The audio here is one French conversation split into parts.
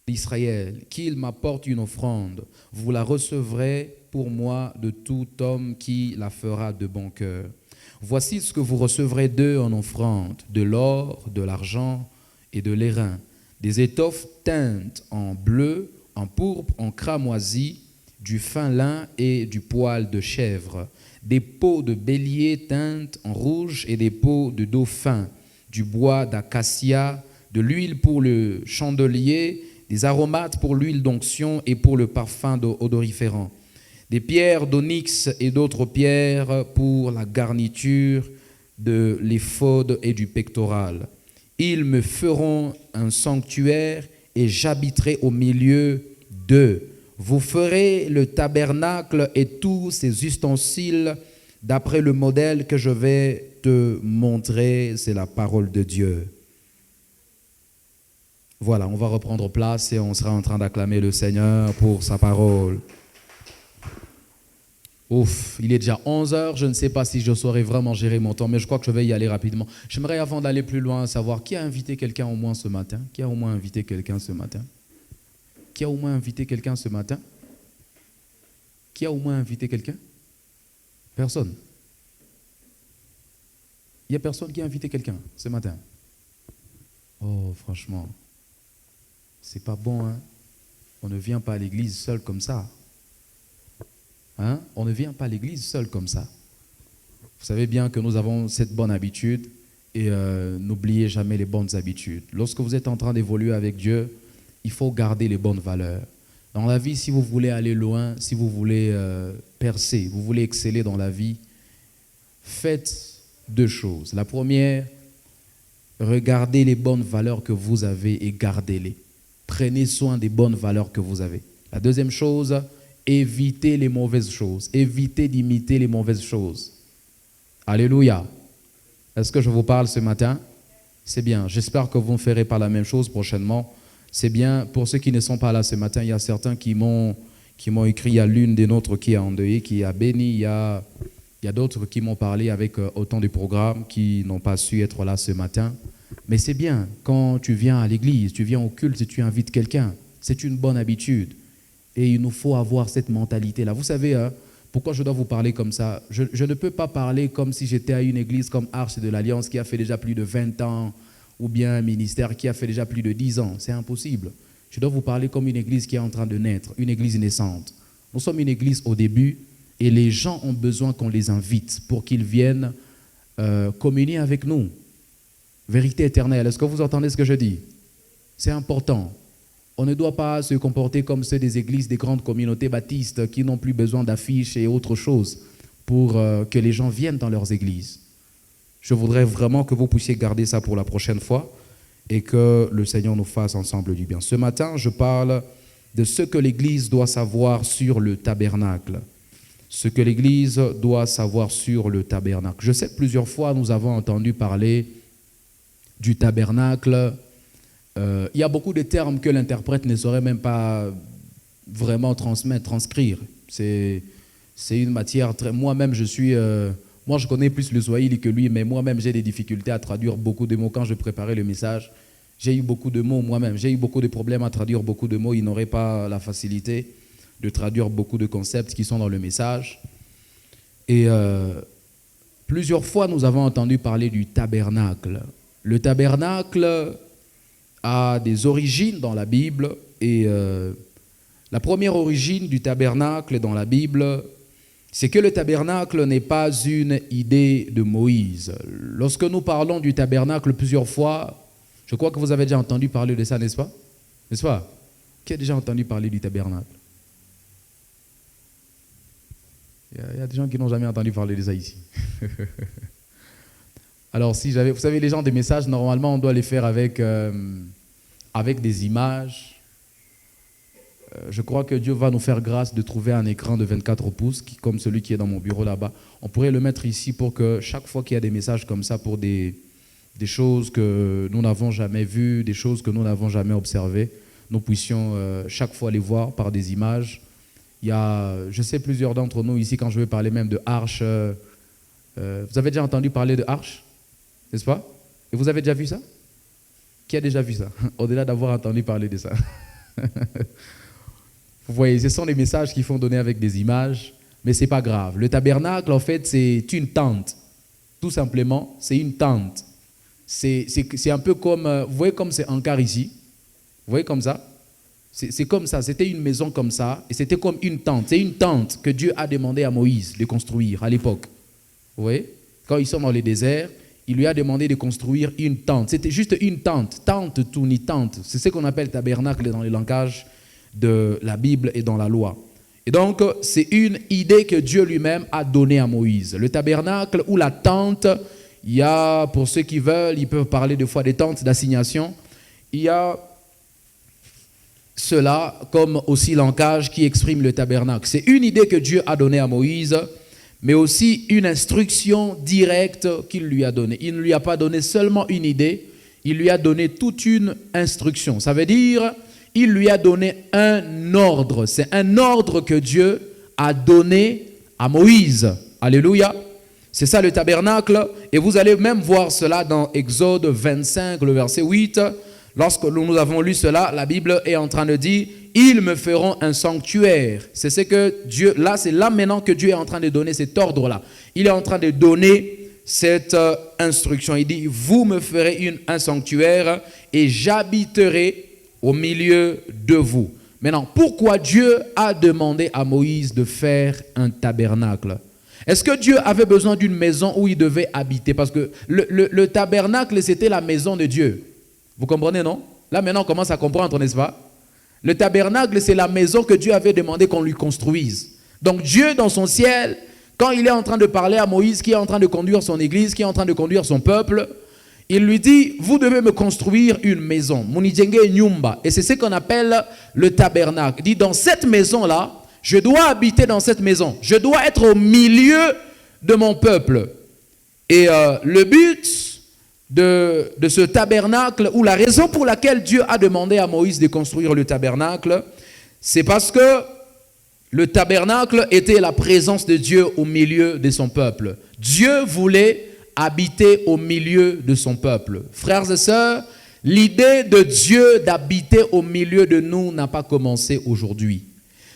d'Israël, qu'il m'apporte une offrande. Vous la recevrez pour moi de tout homme qui la fera de bon cœur. Voici ce que vous recevrez d'eux en offrande, de l'or, de l'argent et de l'airain, des étoffes teintes en bleu, en pourpre, en cramoisi, du fin lin et du poil de chèvre, des peaux de bélier teintes en rouge et des peaux de dauphin, du bois d'acacia, de l'huile pour le chandelier, des aromates pour l'huile d'onction et pour le parfum odoriférant, des pierres d'onyx et d'autres pierres pour la garniture de l'éphod et du pectoral. Ils me feront un sanctuaire et j'habiterai au milieu d'eux. Vous ferez le tabernacle et tous ses ustensiles d'après le modèle que je vais te montrer. C'est la parole de Dieu. Voilà, on va reprendre place et on sera en train d'acclamer le Seigneur pour sa parole. Ouf, il est déjà 11 heures, je ne sais pas si je saurais vraiment gérer mon temps, mais je crois que je vais y aller rapidement. J'aimerais, avant d'aller plus loin, savoir qui a invité quelqu'un au moins ce matin. Qui a au moins invité quelqu'un ce matin? Qui a au moins invité quelqu'un ce matin? Qui a au moins invité quelqu'un? Personne. Il n'y a personne qui a invité quelqu'un ce matin. Oh, franchement, c'est pas bon, hein? On ne vient pas à l'église seul comme ça. Hein? On ne vient pas à l'église seul comme ça. Vous savez bien que nous avons cette bonne habitude et n'oubliez jamais les bonnes habitudes. Lorsque vous êtes en train d'évoluer avec Dieu, il faut garder les bonnes valeurs. Dans la vie, si vous voulez aller loin, si vous voulez percer, vous voulez exceller dans la vie, faites deux choses. La première, regardez les bonnes valeurs que vous avez et gardez-les. Prenez soin des bonnes valeurs que vous avez. La deuxième chose, évitez les mauvaises choses. Évitez d'imiter les mauvaises choses. Alléluia. Est-ce que je vous parle ce matin? C'est bien. J'espère que vous ne ferez pas la même chose prochainement. C'est bien. Pour ceux qui ne sont pas là ce matin, il y a certains qui m'ont écrit. Il y a l'une des nôtres qui est endeuillée, qui a béni. Il y a d'autres qui m'ont parlé avec autant de programmes qui n'ont pas su être là ce matin. Mais c'est bien. Quand tu viens à l'église, tu viens au culte et tu invites quelqu'un. C'est une bonne habitude. Et il nous faut avoir cette mentalité-là. Vous savez, hein, pourquoi je dois vous parler comme ça? Je ne peux pas parler comme si j'étais à une église comme Arche de l'Alliance qui a fait déjà plus de 20 ans, ou bien un ministère qui a fait déjà plus de 10 ans. C'est impossible. Je dois vous parler comme une église qui est en train de naître, une église naissante. Nous sommes une église au début et les gens ont besoin qu'on les invite pour qu'ils viennent communier avec nous. Vérité éternelle, est-ce que vous entendez ce que je dis? C'est important. On ne doit pas se comporter comme ceux des églises, des grandes communautés baptistes qui n'ont plus besoin d'affiches et autre chose pour que les gens viennent dans leurs églises. Je voudrais vraiment que vous puissiez garder ça pour la prochaine fois et que le Seigneur nous fasse ensemble du bien. Ce matin, je parle de ce que l'Église doit savoir sur le tabernacle. Ce que l'Église doit savoir sur le tabernacle. Je sais que plusieurs fois, nous avons entendu parler du tabernacle. Il y a beaucoup de termes que l'interprète ne saurait même pas vraiment transcrire. C'est une matière très... Moi-même, moi, je connais plus le swahili que lui, mais moi-même, j'ai des difficultés à traduire beaucoup de mots. Quand je préparais le message, j'ai eu beaucoup de mots moi-même. J'ai eu beaucoup de problèmes à traduire beaucoup de mots. Il n'aurait pas la facilité de traduire beaucoup de concepts qui sont dans le message. Et plusieurs fois, nous avons entendu parler du tabernacle. Le tabernacle a des origines dans la Bible et la première origine du tabernacle dans la Bible, c'est que le tabernacle n'est pas une idée de Moïse. Lorsque nous parlons du tabernacle plusieurs fois, je crois que vous avez déjà entendu parler de ça, n'est-ce pas? N'est-ce pas? Qui a déjà entendu parler du tabernacle? Il y a des gens qui n'ont jamais entendu parler de ça ici. Alors, vous savez, les gens des messages, normalement, on doit les faire avec des images. Je crois que Dieu va nous faire grâce de trouver un écran de 24 pouces, comme celui qui est dans mon bureau là-bas. On pourrait le mettre ici pour que chaque fois qu'il y a des messages comme ça, pour des choses que nous n'avons jamais vues, des choses que nous n'avons jamais observées, nous puissions chaque fois les voir par des images. Il y a, je sais, plusieurs d'entre nous ici, quand je vais parler même de Arche, vous avez déjà entendu parler de Arche, n'est-ce pas? Et vous avez déjà vu ça? Qui a déjà vu ça? Au-delà d'avoir entendu parler de ça. Vous voyez, ce sont des messages qu'il faut donner avec des images, mais ce n'est pas grave. Le tabernacle, en fait, c'est une tente. Tout simplement, c'est une tente. C'est un peu comme, vous voyez comme c'est Ankara ici. Vous voyez comme ça? C'est comme ça, c'était une maison comme ça, et c'était comme une tente. C'est une tente que Dieu a demandé à Moïse de construire à l'époque. Vous voyez? Quand ils sont dans le désert, il lui a demandé de construire une tente. C'était juste une tente, tente, tout ni tente. C'est ce qu'on appelle tabernacle dans le langage de la Bible et dans la loi. Et donc, c'est une idée que Dieu lui-même a donnée à Moïse. Le tabernacle ou la tente, il y a, pour ceux qui veulent, ils peuvent parler des fois des tentes d'assignation. Il y a cela comme aussi langage qui exprime le tabernacle. C'est une idée que Dieu a donnée à Moïse, mais aussi une instruction directe qu'il lui a donnée. Il ne lui a pas donné seulement une idée, il lui a donné toute une instruction. Ça veut dire, il lui a donné un ordre. C'est un ordre que Dieu a donné à Moïse. Alléluia. C'est ça le tabernacle. Et vous allez même voir cela dans Exode 25, le verset 8. Lorsque nous avons lu cela, la Bible est en train de dire « Ils me feront un sanctuaire ». C'est ce que Dieu, là c'est là maintenant que Dieu est en train de donner cet ordre-là. Il est en train de donner cette instruction. Il dit « Vous me ferez un sanctuaire et j'habiterai au milieu de vous ». Maintenant, pourquoi Dieu a demandé à Moïse de faire un tabernacle? Est-ce que Dieu avait besoin d'une maison où il devait habiter? Parce que le tabernacle, c'était la maison de Dieu. Vous comprenez, non? Là, maintenant, on commence à comprendre, n'est-ce pas? Le tabernacle, c'est la maison que Dieu avait demandé qu'on lui construise. Donc, Dieu, dans son ciel, quand il est en train de parler à Moïse, qui est en train de conduire son église, qui est en train de conduire son peuple, il lui dit, vous devez me construire une maison. Munijenge nyumba. Et c'est ce qu'on appelle le tabernacle. Il dit, dans cette maison-là, je dois habiter dans cette maison. Je dois être au milieu de mon peuple. Et le but de ce tabernacle, ou la raison pour laquelle Dieu a demandé à Moïse de construire le tabernacle, c'est parce que le tabernacle était la présence de Dieu au milieu de son peuple. Dieu voulait habiter au milieu de son peuple. Frères et sœurs, l'idée de Dieu d'habiter au milieu de nous n'a pas commencé aujourd'hui.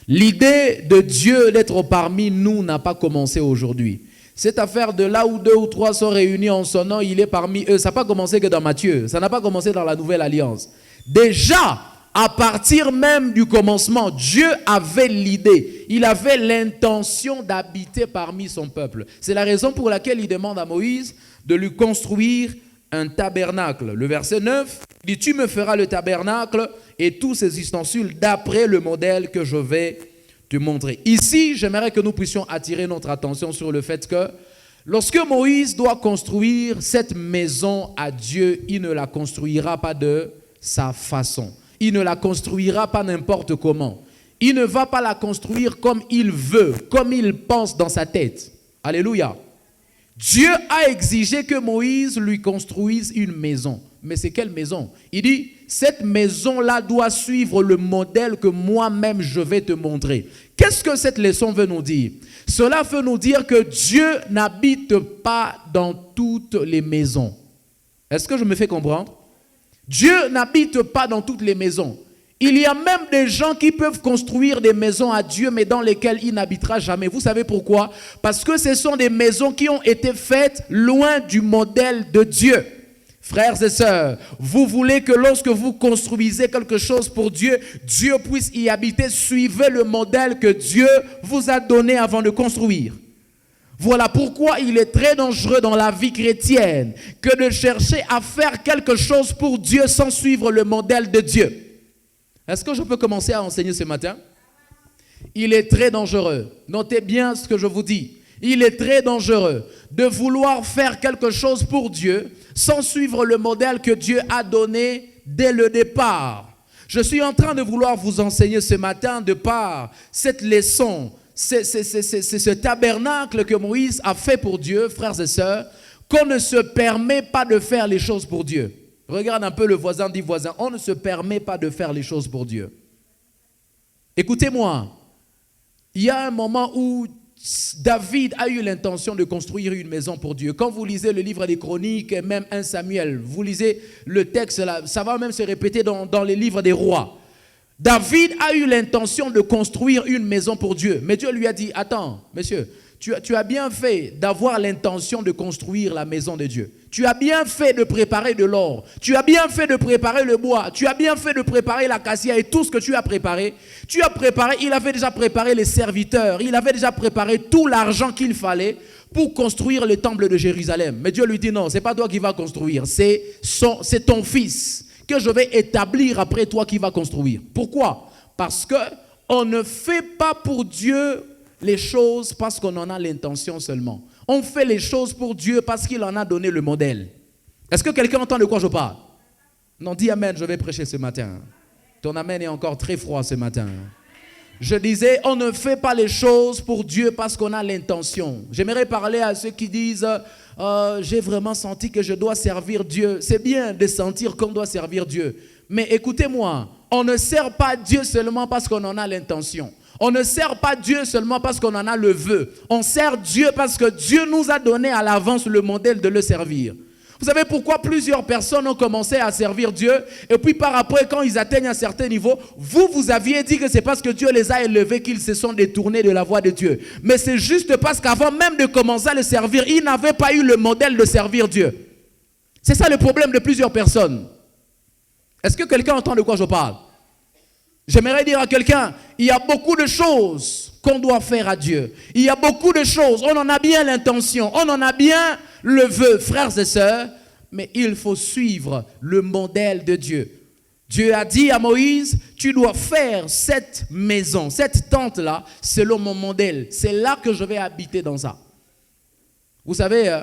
L'idée de Dieu d'être parmi nous n'a pas commencé aujourd'hui. Cette affaire de là où 2 ou 3 sont réunis en son nom, il est parmi eux. Ça n'a pas commencé que dans Matthieu. Ça n'a pas commencé dans la Nouvelle Alliance. Déjà, à partir même du commencement, Dieu avait l'idée. Il avait l'intention d'habiter parmi son peuple. C'est la raison pour laquelle il demande à Moïse de lui construire un tabernacle. Le verset 9 dit « Tu me feras le tabernacle et tous ses ustensiles d'après le modèle que je vais te montrer. » Ici, j'aimerais que nous puissions attirer notre attention sur le fait que lorsque Moïse doit construire cette maison à Dieu, il ne la construira pas de sa façon. Il ne la construira pas n'importe comment. Il ne va pas la construire comme il veut, comme il pense dans sa tête. Alléluia. Dieu a exigé que Moïse lui construise une maison. Mais c'est quelle maison? Il dit, cette maison-là doit suivre le modèle que moi-même je vais te montrer. Qu'est-ce que cette leçon veut nous dire? Cela veut nous dire que Dieu n'habite pas dans toutes les maisons. Est-ce que je me fais comprendre? Dieu n'habite pas dans toutes les maisons. Il y a même des gens qui peuvent construire des maisons à Dieu, mais dans lesquelles il n'habitera jamais. Vous savez pourquoi? Parce que ce sont des maisons qui ont été faites loin du modèle de Dieu. Frères et sœurs, vous voulez que lorsque vous construisez quelque chose pour Dieu, Dieu puisse y habiter. Suivez le modèle que Dieu vous a donné avant de construire. Voilà pourquoi il est très dangereux dans la vie chrétienne que de chercher à faire quelque chose pour Dieu sans suivre le modèle de Dieu. Est-ce que je peux commencer à enseigner ce matin? Il est très dangereux. Notez bien ce que je vous dis. Il est très dangereux de vouloir faire quelque chose pour Dieu sans suivre le modèle que Dieu a donné dès le départ. Je suis en train de vouloir vous enseigner ce matin de par cette leçon, c'est ce tabernacle que Moïse a fait pour Dieu, frères et sœurs, qu'on ne se permet pas de faire les choses pour Dieu. Regarde un peu le voisin, dit voisin, on ne se permet pas de faire les choses pour Dieu. Écoutez-moi, il y a un moment où David a eu l'intention de construire une maison pour Dieu. Quand vous lisez le livre des Chroniques et même 1 Samuel, vous lisez le texte, là, ça va même se répéter dans les livres des rois. David a eu l'intention de construire une maison pour Dieu. Mais Dieu lui a dit, attends, monsieur, tu as bien fait d'avoir l'intention de construire la maison de Dieu. Tu as bien fait de préparer de l'or. Tu as bien fait de préparer le bois. Tu as bien fait de préparer l'acacia et tout ce que tu as préparé. Il avait déjà préparé les serviteurs. Il avait déjà préparé tout l'argent qu'il fallait pour construire le temple de Jérusalem. Mais Dieu lui dit, non, ce n'est pas toi qui vas construire. C'est ton fils que je vais établir après toi qui va construire. Pourquoi? Parce qu'on ne fait pas pour Dieu les choses parce qu'on en a l'intention seulement. On fait les choses pour Dieu parce qu'il en a donné le modèle. Est-ce que quelqu'un entend de quoi je parle? Non, dis amen, je vais prêcher ce matin. Ton amen est encore très froid ce matin. Je disais, on ne fait pas les choses pour Dieu parce qu'on a l'intention. J'aimerais parler à ceux qui disent, j'ai vraiment senti que je dois servir Dieu. C'est bien de sentir qu'on doit servir Dieu. Mais écoutez-moi, on ne sert pas Dieu seulement parce qu'on en a l'intention. On ne sert pas Dieu seulement parce qu'on en a le vœu. On sert Dieu parce que Dieu nous a donné à l'avance le modèle de le servir. Vous savez pourquoi plusieurs personnes ont commencé à servir Dieu et puis par après, quand ils atteignent un certain niveau, vous aviez dit que c'est parce que Dieu les a élevés qu'ils se sont détournés de la voie de Dieu. Mais c'est juste parce qu'avant même de commencer à le servir, ils n'avaient pas eu le modèle de servir Dieu. C'est ça le problème de plusieurs personnes. Est-ce que quelqu'un entend de quoi je parle? J'aimerais dire à quelqu'un, il y a beaucoup de choses qu'on doit faire à Dieu. Il y a beaucoup de choses, on en a bien l'intention, on en a bien le vœu, frères et sœurs, mais il faut suivre le modèle de Dieu. Dieu a dit à Moïse, tu dois faire cette maison, cette tente-là, selon mon modèle. C'est là que je vais habiter dans ça. Vous savez,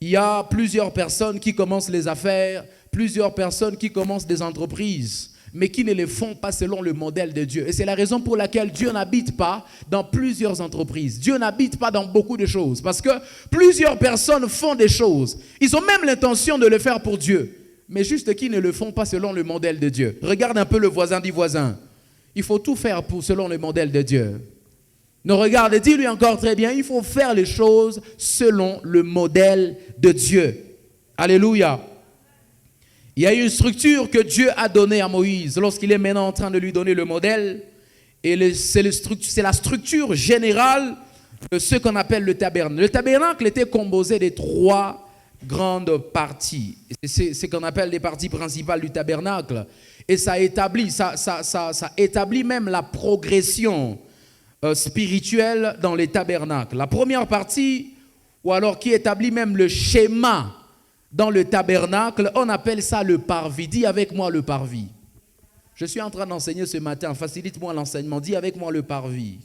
il y a plusieurs personnes qui commencent les affaires, plusieurs personnes qui commencent des entreprises, mais qui ne les font pas selon le modèle de Dieu. Et c'est la raison pour laquelle Dieu n'habite pas dans plusieurs entreprises. Dieu n'habite pas dans beaucoup de choses. Parce que plusieurs personnes font des choses. Ils ont même l'intention de le faire pour Dieu. Mais juste qui ne le font pas selon le modèle de Dieu. Regarde un peu le voisin du voisin. Il faut tout faire selon le modèle de Dieu. Ne regarde, dis-lui encore très bien, il faut faire les choses selon le modèle de Dieu. Alléluia. Il y a une structure que Dieu a donnée à Moïse lorsqu'il est maintenant en train de lui donner le modèle. Et c'est la structure générale de ce qu'on appelle le tabernacle. Le tabernacle était composé de 3 grandes parties. C'est ce qu'on appelle les parties principales du tabernacle. Et ça établit même la progression spirituelle dans les tabernacles. La première partie, ou alors qui établit même le schéma dans le tabernacle, on appelle ça le parvis. Dis avec moi le parvis. Je suis en train d'enseigner ce matin, facilite-moi l'enseignement. Dis avec moi le parvis.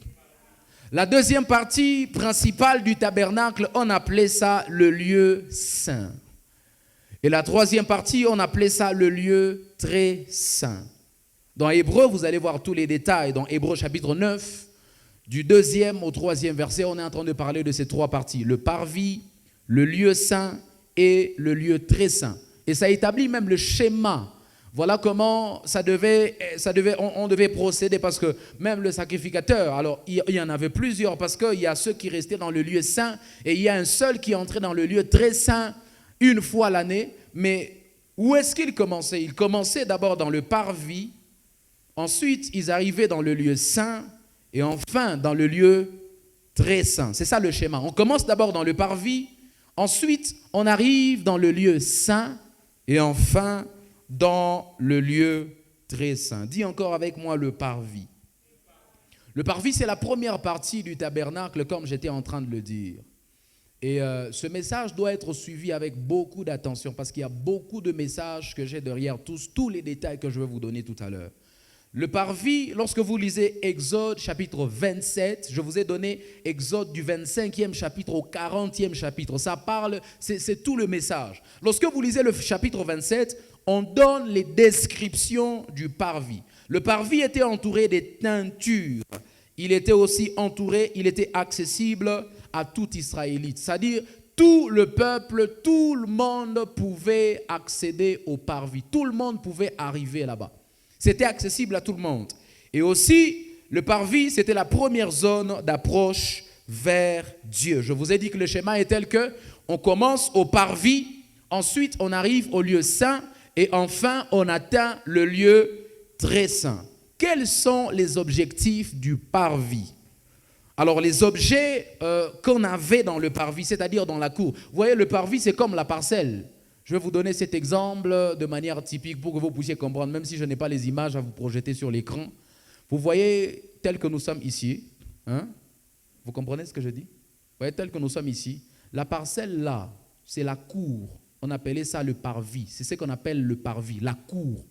La deuxième partie principale du tabernacle, on appelait ça le lieu saint. Et la troisième partie, on appelait ça le lieu très saint. Dans Hébreu, vous allez voir tous les détails. Dans Hébreu chapitre 9, du 2e au 3e verset, on est en train de parler de ces 3 parties. Le parvis, le lieu saint et le lieu très saint. Et ça établit même le schéma. Voilà comment on devait procéder, parce que même le sacrificateur, alors il y en avait plusieurs, parce qu'il y a ceux qui restaient dans le lieu saint et il y a un seul qui entrait dans le lieu très saint une fois l'année. Mais où est-ce qu'il commençait? Il commençait d'abord dans le parvis, ensuite ils arrivaient dans le lieu saint et enfin dans le lieu très saint. C'est ça le schéma. On commence d'abord dans le parvis, ensuite on arrive dans le lieu saint et enfin dans le lieu très saint. Dis encore avec moi le parvis. Le parvis, c'est la première partie du tabernacle, comme j'étais en train de le dire. Et ce message doit être suivi avec beaucoup d'attention, parce qu'il y a beaucoup de messages que j'ai derrière tous les détails que je vais vous donner tout à l'heure. Le parvis, lorsque vous lisez Exode chapitre 27, je vous ai donné Exode du 25e chapitre au 40e chapitre. Ça parle, c'est tout le message. Lorsque vous lisez le chapitre 27, on donne les descriptions du parvis. Le parvis était entouré des teintures. Il était aussi entouré, il était accessible à tout Israélite. C'est-à-dire, tout le peuple, tout le monde pouvait accéder au parvis. Tout le monde pouvait arriver là-bas. C'était accessible à tout le monde. Et aussi, le parvis, c'était la première zone d'approche vers Dieu. Je vous ai dit que le schéma est tel que on commence au parvis, ensuite on arrive au lieu saint et enfin on atteint le lieu très saint. quels sont les objectifs du parvis? Alors, les objets qu'on avait dans le parvis, c'est-à-dire dans la cour. Vous voyez, le parvis, c'est comme la parcelle. Je vais vous donner cet exemple de manière typique pour que vous puissiez comprendre, même si je n'ai pas les images à vous projeter sur l'écran. Vous voyez, tel que nous sommes ici, hein? Vous comprenez ce que je dis? Vous voyez, tel que nous sommes ici, la parcelle là, c'est la cour. On appelait ça le parvis. C'est ce qu'on appelle le parvis, la cour.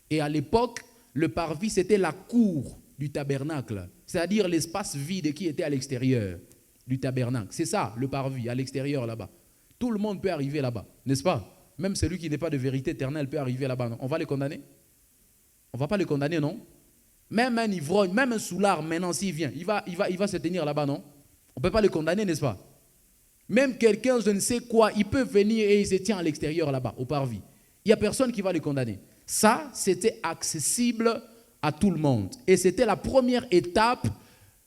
Et à l'époque, le parvis, c'était la cour du tabernacle, c'est-à-dire l'espace vide qui était à l'extérieur du tabernacle. C'est ça, le parvis, à l'extérieur là-bas. Tout le monde peut arriver là-bas, n'est-ce pas? Même celui qui n'est pas de vérité éternelle peut arriver là-bas. Non? On va les condamner? On ne va pas les condamner, non? Même un ivrogne, même un soulard, maintenant, s'il vient, il va se tenir là-bas, non? On ne peut pas le condamner, n'est-ce pas? Même quelqu'un, je ne sais quoi, il peut venir et il se tient à l'extérieur là-bas, au parvis. Il n'y a personne qui va le condamner. Ça, c'était accessible à tout le monde. Et c'était la première étape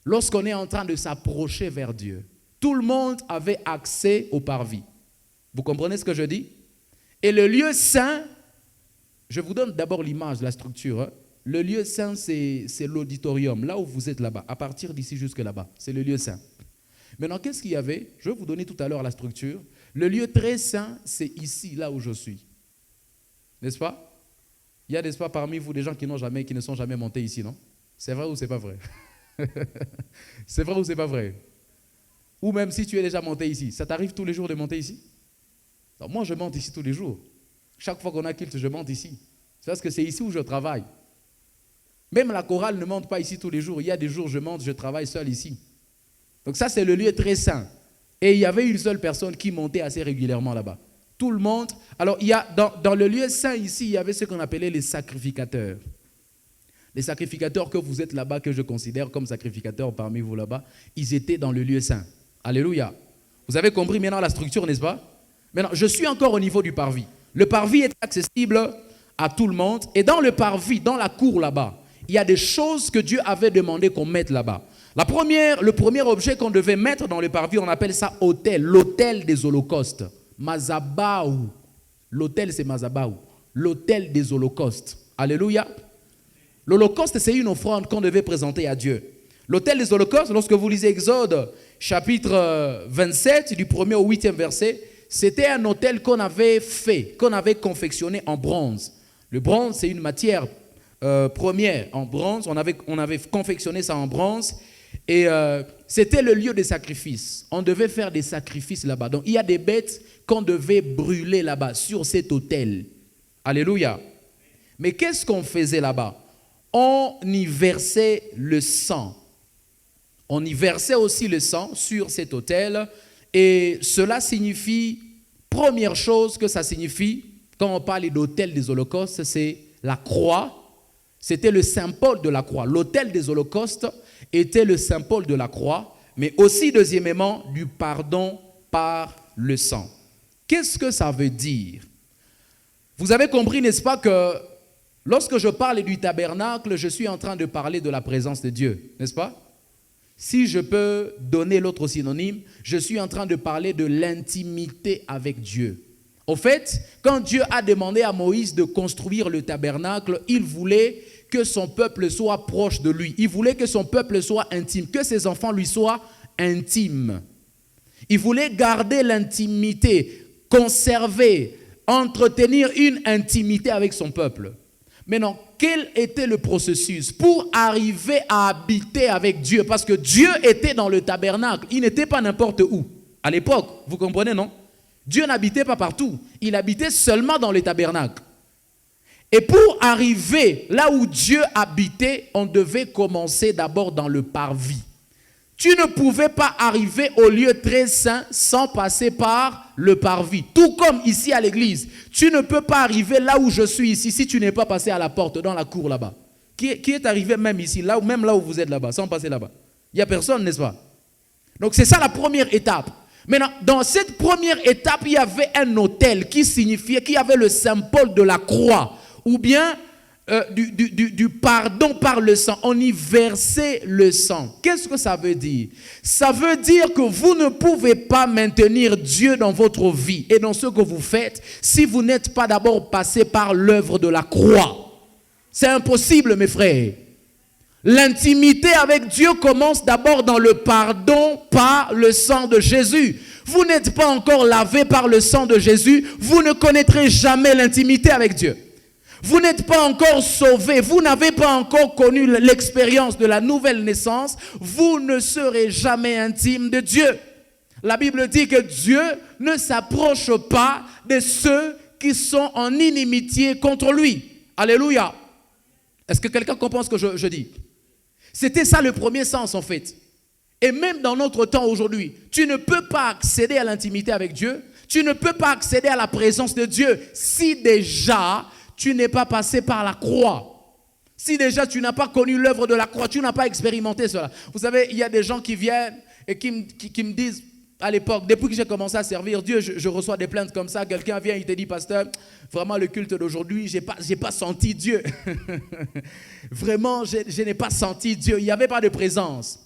lorsqu'on est en train de s'approcher vers Dieu. Tout le monde avait accès au parvis. Vous comprenez ce que je dis? Et le lieu saint, je vous donne d'abord l'image, la structure. Hein. Le lieu saint, c'est l'auditorium, là où vous êtes là-bas, à partir d'ici jusque là-bas. C'est le lieu saint. Maintenant, qu'est-ce qu'il y avait? Je vais vous donner tout à l'heure la structure. Le lieu très saint, c'est ici, là où je suis. N'est-ce pas? Il y a, n'est-ce pas, parmi vous des gens qui ne sont jamais montés ici, non? C'est vrai ou c'est pas vrai? C'est vrai ou c'est pas vrai? Ou même si tu es déjà monté ici, ça t'arrive tous les jours de monter ici? Alors, moi, je monte ici tous les jours. Chaque fois qu'on a culte, je monte ici. C'est parce que c'est ici où je travaille. Même la chorale ne monte pas ici tous les jours. Il y a des jours, je monte, je travaille seul ici. Donc ça, c'est le lieu très saint. Et il y avait une seule personne qui montait assez régulièrement là-bas. Tout le monde. Alors, il y a, dans le lieu saint ici, il y avait ce qu'on appelait les sacrificateurs. Les sacrificateurs que vous êtes là-bas, que je considère comme sacrificateurs parmi vous là-bas, ils étaient dans le lieu saint. Alléluia. Vous avez compris maintenant la structure, n'est-ce pas? Maintenant, je suis encore au niveau du parvis. Le parvis est accessible à tout le monde. Et dans le parvis, dans la cour là-bas, il y a des choses que Dieu avait demandé qu'on mette là-bas. Le premier objet qu'on devait mettre dans le parvis, on appelle ça autel, l'autel des holocaustes. Mazabaou. L'autel, c'est Mazabaou. L'autel des holocaustes. Alléluia. L'holocauste, c'est une offrande qu'on devait présenter à Dieu. L'autel des holocaustes, lorsque vous lisez Exode, chapitre 27, du 1er au 8e verset, c'était un autel qu'on avait fait, qu'on avait confectionné en bronze. Le bronze, c'est une matière première en bronze. On avait confectionné ça en bronze. Et c'était le lieu des sacrifices. On devait faire des sacrifices là-bas. Donc, il y a des bêtes qu'on devait brûler là-bas, sur cet autel. Alléluia. Mais qu'est-ce qu'on faisait là-bas? On y versait le sang. On y versait aussi le sang sur cet autel. Et cela signifie, première chose que ça signifie, quand on parle d'autel des holocaustes, c'est la croix. C'était le symbole de la croix. L'autel des holocaustes était le symbole de la croix, mais aussi, deuxièmement, du pardon par le sang. Qu'est-ce que ça veut dire? Vous avez compris, n'est-ce pas, que lorsque je parle du tabernacle, je suis en train de parler de la présence de Dieu, n'est-ce pas? Si je peux donner l'autre synonyme, je suis en train de parler de l'intimité avec Dieu. Au fait, quand Dieu a demandé à Moïse de construire le tabernacle, il voulait que son peuple soit proche de lui. Il voulait que son peuple soit intime, que ses enfants lui soient intimes. Il voulait garder l'intimité, conserver, entretenir une intimité avec son peuple. Maintenant, quel était le processus pour arriver à habiter avec Dieu? Parce que Dieu était dans le tabernacle. Il n'était pas n'importe où. À l'époque, vous comprenez, non? Dieu n'habitait pas partout. Il habitait seulement dans le tabernacle. Et pour arriver là où Dieu habitait, on devait commencer d'abord dans le parvis. Tu ne pouvais pas arriver au lieu très saint sans passer par le parvis. Tout comme ici à l'église. Tu ne peux pas arriver là où je suis ici si tu n'es pas passé à la porte, dans la cour là-bas. Qui est arrivé même ici, même là où vous êtes là-bas, sans passer là-bas? Il n'y a personne, n'est-ce pas? Donc c'est ça la première étape. Maintenant, dans cette première étape, il y avait un autel qui signifiait, qui avait le symbole de la croix, ou bien du pardon par le sang. On y versait le sang. Qu'est-ce que ça veut dire? Ça veut dire que vous ne pouvez pas maintenir Dieu dans votre vie et dans ce que vous faites si vous n'êtes pas d'abord passé par l'œuvre de la croix. C'est impossible, mes frères. L'intimité avec Dieu commence d'abord dans le pardon par le sang de Jésus. Vous n'êtes pas encore lavé par le sang de Jésus, vous ne connaîtrez jamais l'intimité avec Dieu. Vous n'êtes pas encore sauvé, vous n'avez pas encore connu l'expérience de la nouvelle naissance, vous ne serez jamais intime de Dieu. La Bible dit que Dieu ne s'approche pas de ceux qui sont en inimitié contre lui. Alléluia. Est-ce que quelqu'un comprend ce que je dis? C'était ça le premier sens en fait. Et même dans notre temps aujourd'hui, tu ne peux pas accéder à l'intimité avec Dieu, tu ne peux pas accéder à la présence de Dieu si déjà tu n'es pas passé par la croix. Si déjà tu n'as pas connu l'œuvre de la croix, tu n'as pas expérimenté cela. Vous savez, il y a des gens qui viennent et qui me disent, à l'époque, depuis que j'ai commencé à servir Dieu, je reçois des plaintes comme ça. Quelqu'un vient, il te dit, pasteur, vraiment le culte d'aujourd'hui, j'ai pas senti Dieu. Vraiment, je n'ai pas senti Dieu. Il n'y avait pas de présence.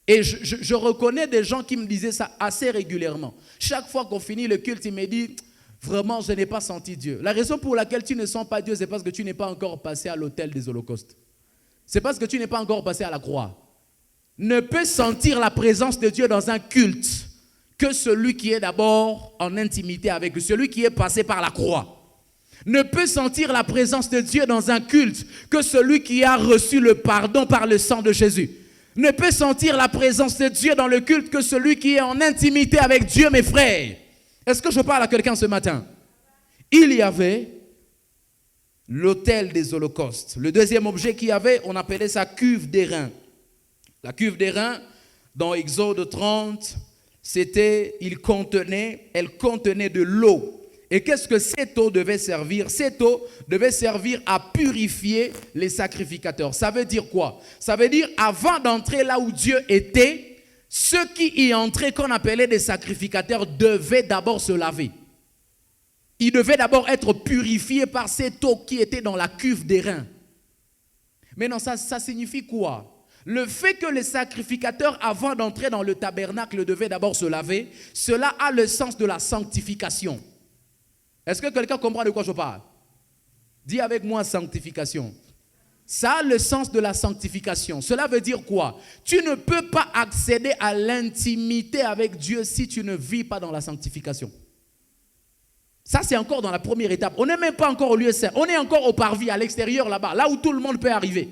Et je reconnais des gens qui me disaient ça assez régulièrement. Chaque fois qu'on finit le culte, il me dit, vraiment, je n'ai pas senti Dieu. La raison pour laquelle tu ne sens pas Dieu, c'est parce que tu n'es pas encore passé à l'autel des holocaustes. C'est parce que tu n'es pas encore passé à la croix. Ne peut sentir la présence de Dieu dans un culte que celui qui est d'abord en intimité avec lui, celui qui est passé par la croix. Ne peut sentir la présence de Dieu dans un culte que celui qui a reçu le pardon par le sang de Jésus. Ne peut sentir la présence de Dieu dans le culte que celui qui est en intimité avec Dieu, mes frères. Est-ce que je parle à quelqu'un ce matin? Il y avait l'autel des holocaustes. Le deuxième objet qu'il y avait, on appelait ça cuve d'airain. La cuve d'airain, dans Exode 30, elle contenait de l'eau. Et qu'est-ce que cette eau devait servir? Cette eau devait servir à purifier les sacrificateurs. Ça veut dire quoi? Ça veut dire avant d'entrer là où Dieu était, ceux qui y entraient, qu'on appelait des sacrificateurs, devaient d'abord se laver. Ils devaient d'abord être purifiés par cette eau qui était dans la cuve d'airain. Maintenant, ça signifie quoi? Le fait que les sacrificateurs, avant d'entrer dans le tabernacle, devaient d'abord se laver, cela a le sens de la sanctification. Est-ce que quelqu'un comprend de quoi je parle? Dis avec moi sanctification. Ça a le sens de la sanctification. Cela veut dire quoi? Tu ne peux pas accéder à l'intimité avec Dieu si tu ne vis pas dans la sanctification. Ça, c'est encore dans la première étape. On n'est même pas encore au lieu saint. On est encore au parvis, à l'extérieur, là-bas, là où tout le monde peut arriver.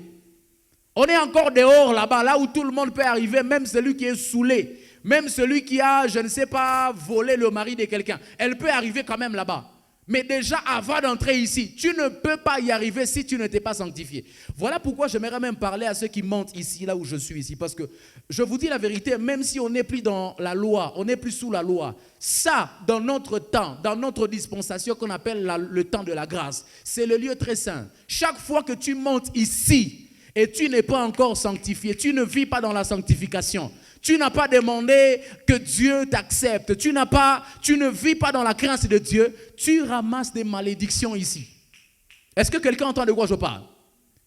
On est encore dehors, là-bas, là où tout le monde peut arriver, même celui qui est saoulé, même celui qui a, je ne sais pas, volé le mari de quelqu'un. Elle peut arriver quand même là-bas. Mais déjà, avant d'entrer ici, tu ne peux pas y arriver si tu ne t'es pas sanctifié. Voilà pourquoi j'aimerais même parler à ceux qui montent ici, là où je suis ici. Parce que je vous dis la vérité, même si on n'est plus dans la loi, on n'est plus sous la loi, ça, dans notre temps, dans notre dispensation qu'on appelle le temps de la grâce, c'est le lieu très saint. Chaque fois que tu montes ici et tu n'es pas encore sanctifié, tu ne vis pas dans la sanctification, tu n'as pas demandé que Dieu t'accepte, tu ne vis pas dans la crainte de Dieu, tu ramasses des malédictions ici. Est-ce que quelqu'un entend de quoi je parle?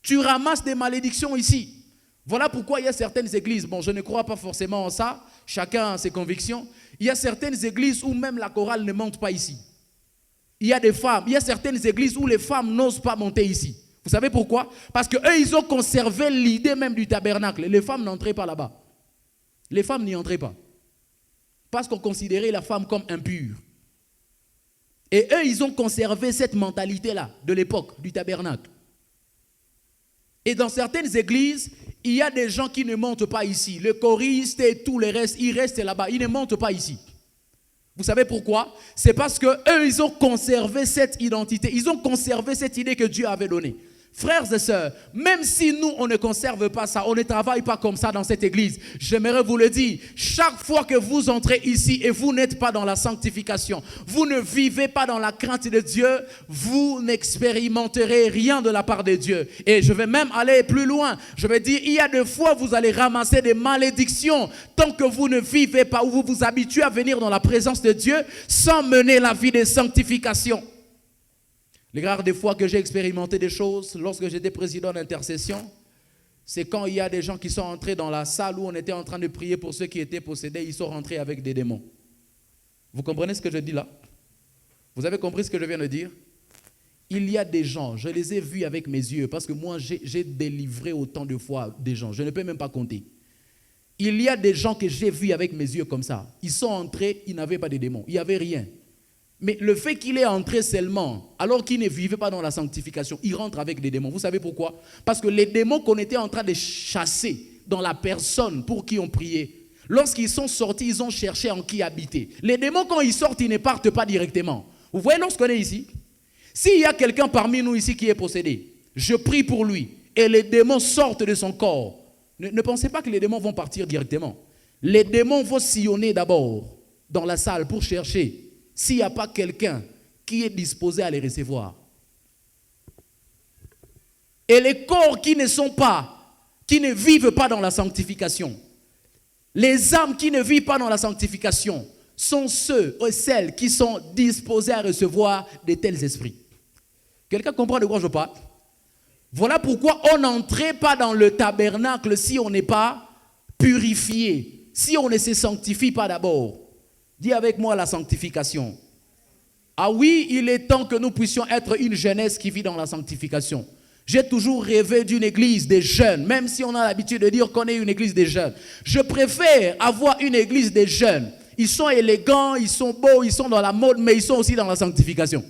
Tu ramasses des malédictions ici. Voilà pourquoi il y a certaines églises, bon, je ne crois pas forcément en ça, chacun a ses convictions. Il y a certaines églises où même la chorale ne monte pas ici. Il y a certaines églises où les femmes n'osent pas monter ici. Vous savez pourquoi? Parce qu'eux, ils ont conservé l'idée même du tabernacle. Les femmes n'entraient pas là-bas. Les femmes n'y entraient pas. Parce qu'on considérait la femme comme impure. Et eux, ils ont conservé cette mentalité-là de l'époque du tabernacle. Et dans certaines églises, il y a des gens qui ne montent pas ici. Les choristes et tous les restes, ils restent là-bas. Ils ne montent pas ici. Vous savez pourquoi? C'est parce qu'eux, ils ont conservé cette identité. Ils ont conservé cette idée que Dieu avait donnée. Frères et sœurs, même si nous, on ne conserve pas ça, on ne travaille pas comme ça dans cette église, j'aimerais vous le dire, chaque fois que vous entrez ici et vous n'êtes pas dans la sanctification, vous ne vivez pas dans la crainte de Dieu, vous n'expérimenterez rien de la part de Dieu. Et je vais même aller plus loin. Je vais dire, il y a des fois, vous allez ramasser des malédictions tant que vous ne vivez pas ou vous vous habituez à venir dans la présence de Dieu sans mener la vie de sanctification. Les rares des fois que j'ai expérimenté des choses, lorsque j'étais président d'intercession, c'est quand il y a des gens qui sont entrés dans la salle où on était en train de prier pour ceux qui étaient possédés, ils sont rentrés avec des démons. Vous comprenez ce que je dis là? Vous avez compris ce que je viens de dire? Il y a des gens, je les ai vus avec mes yeux, parce que moi, j'ai délivré autant de fois des gens, je ne peux même pas compter. Il y a des gens que j'ai vus avec mes yeux comme ça. Ils sont entrés, ils n'avaient pas de démons, il n'y avait rien. Mais le fait qu'il est entré seulement, alors qu'il ne vivait pas dans la sanctification, il rentre avec des démons. Vous savez pourquoi? Parce que les démons qu'on était en train de chasser dans la personne pour qui on priait, lorsqu'ils sont sortis, ils ont cherché en qui habiter. Les démons, quand ils sortent, ils ne partent pas directement. Vous voyez lorsqu'on est ici? S'il y a quelqu'un parmi nous ici qui est possédé, je prie pour lui, et les démons sortent de son corps. Ne pensez pas que les démons vont partir directement. Les démons vont sillonner d'abord dans la salle pour chercher s'il n'y a pas quelqu'un qui est disposé à les recevoir. Et les corps qui ne vivent pas dans la sanctification, les âmes qui ne vivent pas dans la sanctification, sont ceux et celles qui sont disposés à recevoir de tels esprits. Quelqu'un comprend de quoi je parle? Voilà pourquoi on n'entrait pas dans le tabernacle si on n'est pas purifié, si on ne se sanctifie pas d'abord. Dis avec moi la sanctification. Ah oui, il est temps que nous puissions être une jeunesse qui vit dans la sanctification. J'ai toujours rêvé d'une église des jeunes, même si on a l'habitude de dire qu'on est une église des jeunes. Je préfère avoir une église des jeunes. Ils sont élégants, ils sont beaux, ils sont dans la mode, mais ils sont aussi dans la sanctification.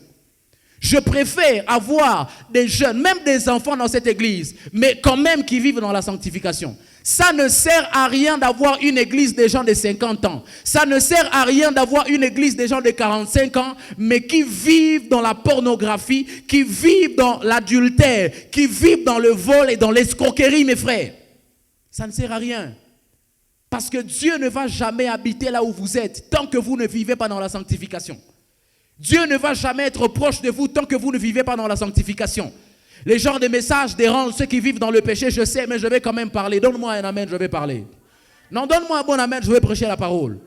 Je préfère avoir des jeunes, même des enfants dans cette église, mais quand même qui vivent dans la sanctification. Ça ne sert à rien d'avoir une église des gens de 50 ans. Ça ne sert à rien d'avoir une église des gens de 45 ans, mais qui vivent dans la pornographie, qui vivent dans l'adultère, qui vivent dans le vol et dans l'escroquerie, mes frères. Ça ne sert à rien. Parce que Dieu ne va jamais habiter là où vous êtes tant que vous ne vivez pas dans la sanctification. Dieu ne va jamais être proche de vous tant que vous ne vivez pas dans la sanctification. Les genres de messages dérangent ceux qui vivent dans le péché, je sais, mais je vais quand même parler. Donne-moi un amen, je vais parler. Non, donne-moi un bon amen, je vais prêcher la parole.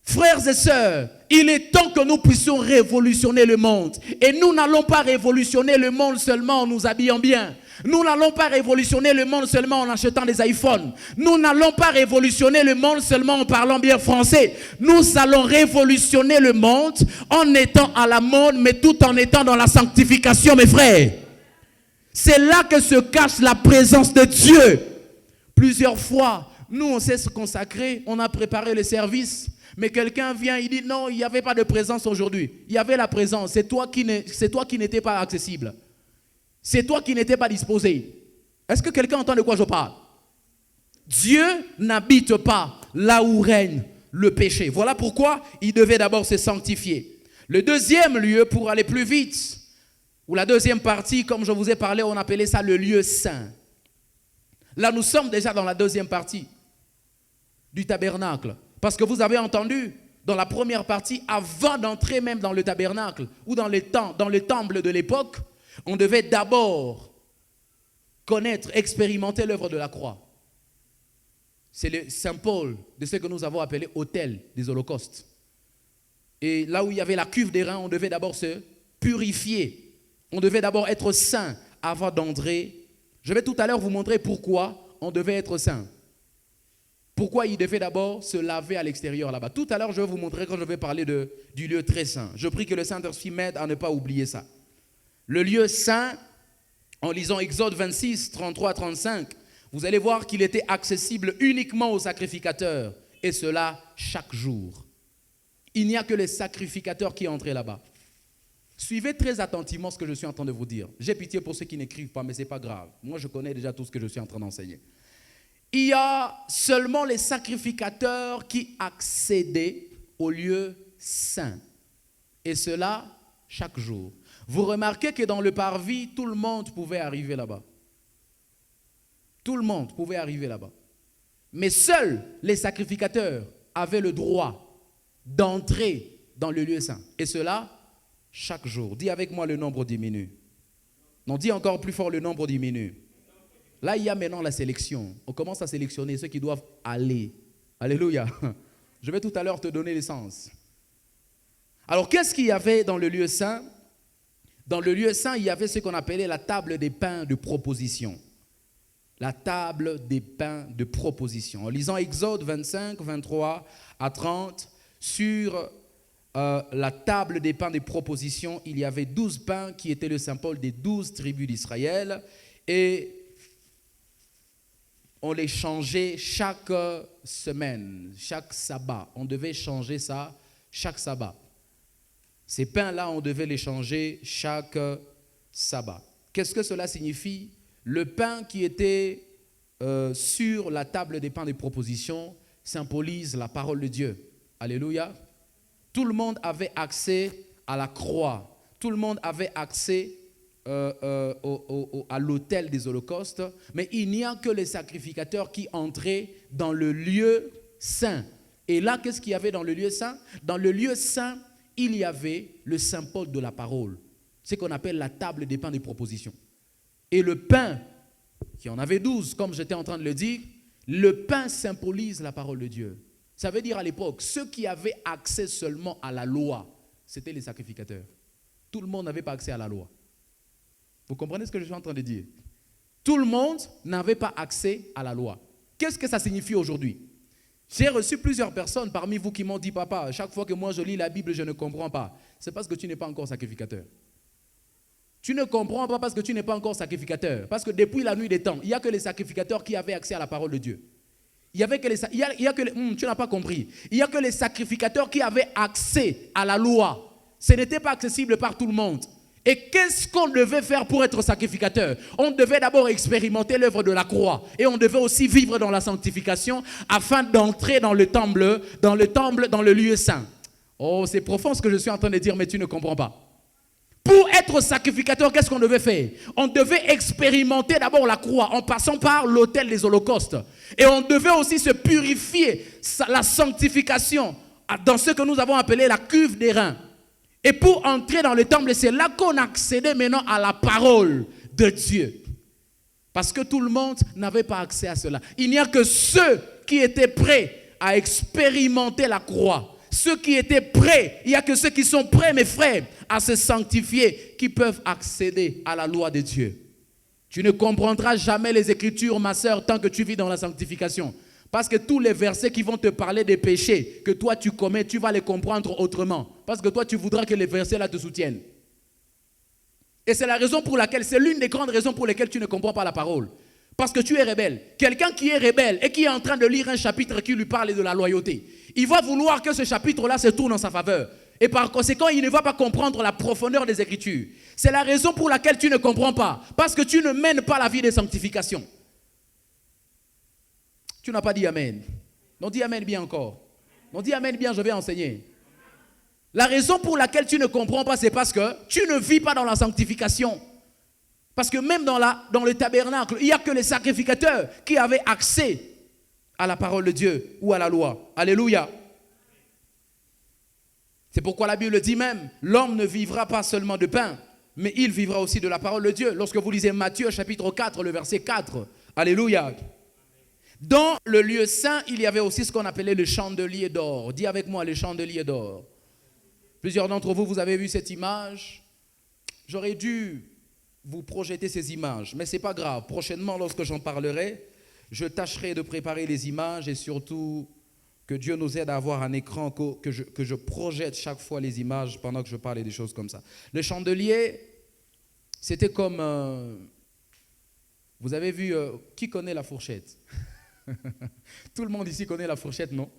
Frères et sœurs, il est temps que nous puissions révolutionner le monde. Et nous n'allons pas révolutionner le monde seulement en nous habillant bien. Nous n'allons pas révolutionner le monde seulement en achetant des iPhones. Nous n'allons pas révolutionner le monde seulement en parlant bien français. Nous allons révolutionner le monde en étant à la mode, mais tout en étant dans la sanctification, mes frères. C'est là que se cache la présence de Dieu. Plusieurs fois, nous, on sait se consacrer, on a préparé le service, mais quelqu'un vient, il dit non, il n'y avait pas de présence aujourd'hui. Il y avait la présence, c'est toi qui n'étais pas accessible. C'est toi qui n'étais pas disposé. Est-ce que quelqu'un entend de quoi je parle? Dieu n'habite pas là où règne le péché. Voilà pourquoi il devait d'abord se sanctifier. Le deuxième lieu, pour aller plus vite, ou la deuxième partie, comme je vous ai parlé, on appelait ça le lieu saint. Là, nous sommes déjà dans la deuxième partie du tabernacle. Parce que vous avez entendu, dans la première partie, avant d'entrer même dans le tabernacle, ou dans le temple de l'époque, on devait d'abord connaître, expérimenter l'œuvre de la croix. C'est le Saint Paul de ce que nous avons appelé autel des holocaustes. Et là où il y avait la cuve des reins, on devait d'abord se purifier. On devait d'abord être saint avant d'entrer. Je vais tout à l'heure vous montrer pourquoi on devait être saint. Pourquoi il devait d'abord se laver à l'extérieur là-bas. Tout à l'heure, je vais vous montrer quand je vais parler du lieu très saint. Je prie que le Saint-Esprit m'aide à ne pas oublier ça. Le lieu saint, en lisant Exode 26, 33, 35, vous allez voir qu'il était accessible uniquement aux sacrificateurs, et cela chaque jour. Il n'y a que les sacrificateurs qui entraient là-bas. Suivez très attentivement ce que je suis en train de vous dire. J'ai pitié pour ceux qui n'écrivent pas, mais ce n'est pas grave. Moi, je connais déjà tout ce que je suis en train d'enseigner. Il y a seulement les sacrificateurs qui accédaient au lieu saint, et cela chaque jour. Vous remarquez que dans le parvis, tout le monde pouvait arriver là-bas. Tout le monde pouvait arriver là-bas. Mais seuls les sacrificateurs avaient le droit d'entrer dans le lieu saint. Et cela, chaque jour. Dis avec moi, le nombre diminue. Non, dis encore plus fort, le nombre diminue. Là, il y a maintenant la sélection. On commence à sélectionner ceux qui doivent aller. Alléluia. Je vais tout à l'heure te donner l'essence. Alors, qu'est-ce qu'il y avait dans le lieu saint? Dans le lieu saint, il y avait ce qu'on appelait la table des pains de proposition. La table des pains de proposition. En lisant Exode 25, 23 à 30, sur la table des pains des propositions, il y avait 12 pains qui étaient le symbole des 12 tribus d'Israël. Et on les changeait chaque semaine, chaque sabbat. On devait changer ça chaque sabbat. Ces pains-là, on devait les changer chaque sabbat. Qu'est-ce que cela signifie? Le pain qui était sur la table des pains des propositions symbolise la parole de Dieu. Alléluia. Tout le monde avait accès à la croix. Tout le monde avait accès à l'autel des holocaustes. Mais il n'y a que les sacrificateurs qui entraient dans le lieu saint. Et là, qu'est-ce qu'il y avait dans le lieu saint? Dans le lieu saint, il y avait le symbole de la parole. C'est ce qu'on appelle la table des pains des propositions. Et le pain, qui en avait 12, comme j'étais en train de le dire, le pain symbolise la parole de Dieu. Ça veut dire à l'époque, ceux qui avaient accès seulement à la loi, c'était les sacrificateurs. Tout le monde n'avait pas accès à la loi. Vous comprenez ce que je suis en train de dire? Tout le monde n'avait pas accès à la loi. Qu'est-ce que ça signifie aujourd'hui? J'ai reçu plusieurs personnes parmi vous qui m'ont dit, papa, chaque fois que moi je lis la Bible, je ne comprends pas. C'est parce que tu n'es pas encore sacrificateur. Tu ne comprends pas parce que tu n'es pas encore sacrificateur. Parce que depuis la nuit des temps, il n'y a que les sacrificateurs qui avaient accès à la parole de Dieu. Tu n'as pas compris. Il n'y a que les sacrificateurs qui avaient accès à la loi. Ce n'était pas accessible par tout le monde. Et qu'est-ce qu'on devait faire pour être sacrificateur? On devait d'abord expérimenter l'œuvre de la croix. Et on devait aussi vivre dans la sanctification afin d'entrer dans le temple, dans le lieu saint. Oh, c'est profond ce que je suis en train de dire, mais tu ne comprends pas. Pour être sacrificateur, qu'est-ce qu'on devait faire? On devait expérimenter d'abord la croix en passant par l'autel des holocaustes. Et on devait aussi se purifier, la sanctification, dans ce que nous avons appelé la cuve des reins. Et pour entrer dans le temple, c'est là qu'on accédait maintenant à la parole de Dieu. Parce que tout le monde n'avait pas accès à cela. Il n'y a que ceux qui étaient prêts à expérimenter la croix. Ceux qui étaient prêts, il n'y a que ceux qui sont prêts, mes frères, à se sanctifier, qui peuvent accéder à la loi de Dieu. Tu ne comprendras jamais les Écritures, ma sœur, tant que tu vis dans la sanctification. Parce que tous les versets qui vont te parler des péchés que toi tu commets, tu vas les comprendre autrement. Parce que toi tu voudras que les versets là te soutiennent. Et c'est la raison pour laquelle, c'est l'une des grandes raisons pour lesquelles tu ne comprends pas la parole. Parce que tu es rebelle. Quelqu'un qui est rebelle et qui est en train de lire un chapitre qui lui parle de la loyauté, il va vouloir que ce chapitre-là se tourne en sa faveur. Et par conséquent, il ne va pas comprendre la profondeur des Écritures. C'est la raison pour laquelle tu ne comprends pas. Parce que tu ne mènes pas la vie de sanctification. Tu n'as pas dit Amen. Non, dis Amen bien encore. Non, dis Amen bien, je vais enseigner. La raison pour laquelle tu ne comprends pas, c'est parce que tu ne vis pas dans la sanctification. Parce que même dans le tabernacle, il n'y a que les sacrificateurs qui avaient accès à la parole de Dieu ou à la loi. Alléluia. C'est pourquoi la Bible dit même, l'homme ne vivra pas seulement de pain, mais il vivra aussi de la parole de Dieu. Lorsque vous lisez Matthieu chapitre 4, le verset 4, alléluia. Dans le lieu saint, il y avait aussi ce qu'on appelait le chandelier d'or. Dis avec moi, le chandelier d'or. Plusieurs d'entre vous, vous avez vu cette image. J'aurais dû vous projeter ces images, mais ce n'est pas grave. Prochainement, lorsque j'en parlerai, je tâcherai de préparer les images et surtout que Dieu nous aide à avoir un écran, que je projette chaque fois les images pendant que je parle des choses comme ça. Le chandelier, c'était comme... vous avez vu, qui connaît la fourchette? Tout le monde ici connaît la fourchette, non?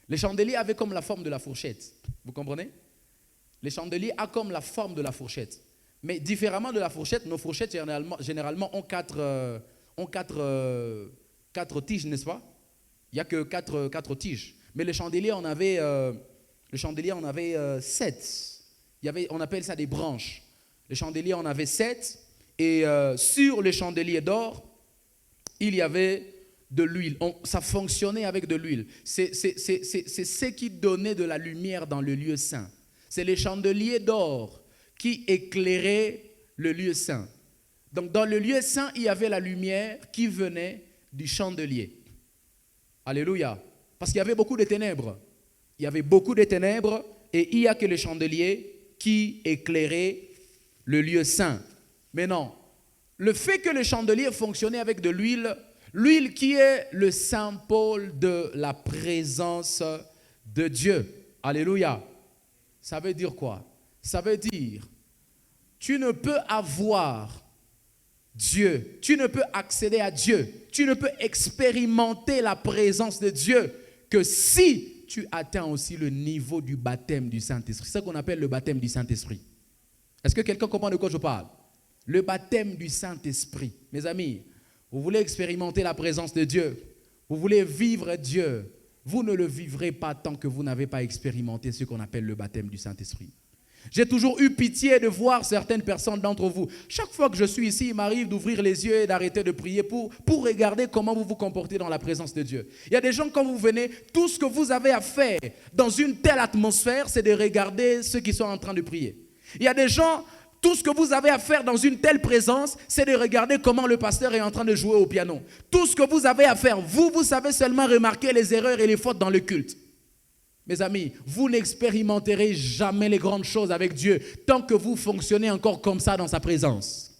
Les chandeliers avaient comme la forme de la fourchette. Vous comprenez? Les chandeliers ont comme la forme de la fourchette. Mais différemment de la fourchette, nos fourchettes généralement ont quatre tiges, n'est-ce pas? Il n'y a que quatre tiges. Mais le chandelier en avait 7. On appelle ça des branches. Le chandelier en avait 7. Et sur le chandelier d'or, il y avait de l'huile. Ça fonctionnait avec de l'huile. C'est ce qui donnait de la lumière dans le lieu saint. C'est les chandeliers d'or qui éclairait le lieu saint. Donc dans le lieu saint, il y avait la lumière qui venait du chandelier. Alléluia. Parce qu'il y avait beaucoup de ténèbres. Il y avait beaucoup de ténèbres et il n'y a que le chandelier qui éclairait le lieu saint. Mais non, le fait que le chandelier fonctionnait avec de l'huile, l'huile qui est le symbole de la présence de Dieu. Alléluia. Ça veut dire quoi? Ça veut dire, tu ne peux avoir Dieu, tu ne peux accéder à Dieu, tu ne peux expérimenter la présence de Dieu que si tu atteins aussi le niveau du baptême du Saint-Esprit. C'est ça qu'on appelle le baptême du Saint-Esprit. Est-ce que quelqu'un comprend de quoi je parle? Le baptême du Saint-Esprit. Mes amis, vous voulez expérimenter la présence de Dieu, vous voulez vivre Dieu, vous ne le vivrez pas tant que vous n'avez pas expérimenté ce qu'on appelle le baptême du Saint-Esprit. J'ai toujours eu pitié de voir certaines personnes d'entre vous. Chaque fois que je suis ici, il m'arrive d'ouvrir les yeux et d'arrêter de prier pour regarder comment vous vous comportez dans la présence de Dieu. Il y a des gens, quand vous venez, tout ce que vous avez à faire dans une telle atmosphère, c'est de regarder ceux qui sont en train de prier. Il y a des gens, tout ce que vous avez à faire dans une telle présence, c'est de regarder comment le pasteur est en train de jouer au piano. Tout ce que vous avez à faire, vous savez seulement remarquer les erreurs et les fautes dans le culte. Mes amis, vous n'expérimenterez jamais les grandes choses avec Dieu tant que vous fonctionnez encore comme ça dans sa présence.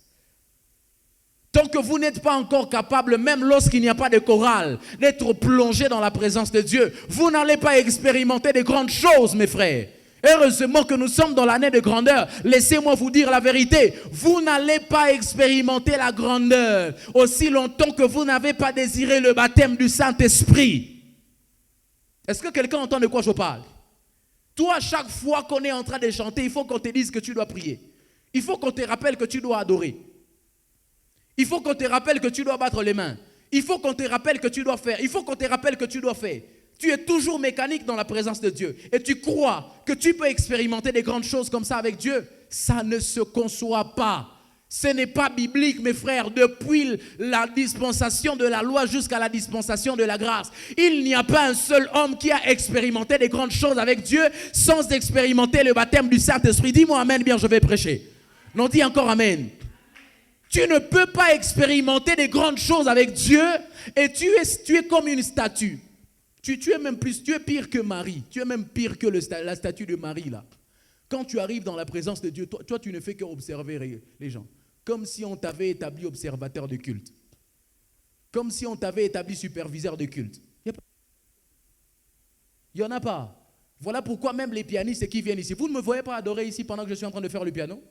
Tant que vous n'êtes pas encore capable, même lorsqu'il n'y a pas de chorale, d'être plongé dans la présence de Dieu, vous n'allez pas expérimenter de grandes choses, mes frères. Heureusement que nous sommes dans l'année de grandeur. Laissez-moi vous dire la vérité. Vous n'allez pas expérimenter la grandeur aussi longtemps que vous n'avez pas désiré le baptême du Saint-Esprit. Est-ce que quelqu'un entend de quoi je parle? Toi, chaque fois qu'on est en train de chanter, il faut qu'on te dise que tu dois prier. Il faut qu'on te rappelle que tu dois adorer. Il faut qu'on te rappelle que tu dois battre les mains. Il faut qu'on te rappelle que tu dois faire. Il faut qu'on te rappelle que tu dois faire. Tu es toujours mécanique dans la présence de Dieu. Et tu crois que tu peux expérimenter des grandes choses comme ça avec Dieu. Ça ne se conçoit pas. Ce n'est pas biblique, mes frères. Depuis la dispensation de la loi jusqu'à la dispensation de la grâce, il n'y a pas un seul homme qui a expérimenté des grandes choses avec Dieu sans expérimenter le baptême du Saint-Esprit. Dis-moi amen, bien je vais prêcher. Non, dis encore amen. Tu ne peux pas expérimenter des grandes choses avec Dieu et tu es comme une statue. Tu es pire que Marie. Tu es même pire que la statue de Marie là. Quand tu arrives dans la présence de Dieu, toi tu ne fais qu'observer les gens. Comme si on t'avait établi observateur de culte. Comme si on t'avait établi superviseur de culte. Il n'y en a pas. Voilà pourquoi même les pianistes qui viennent ici. Vous ne me voyez pas adorer ici pendant que je suis en train de faire le piano?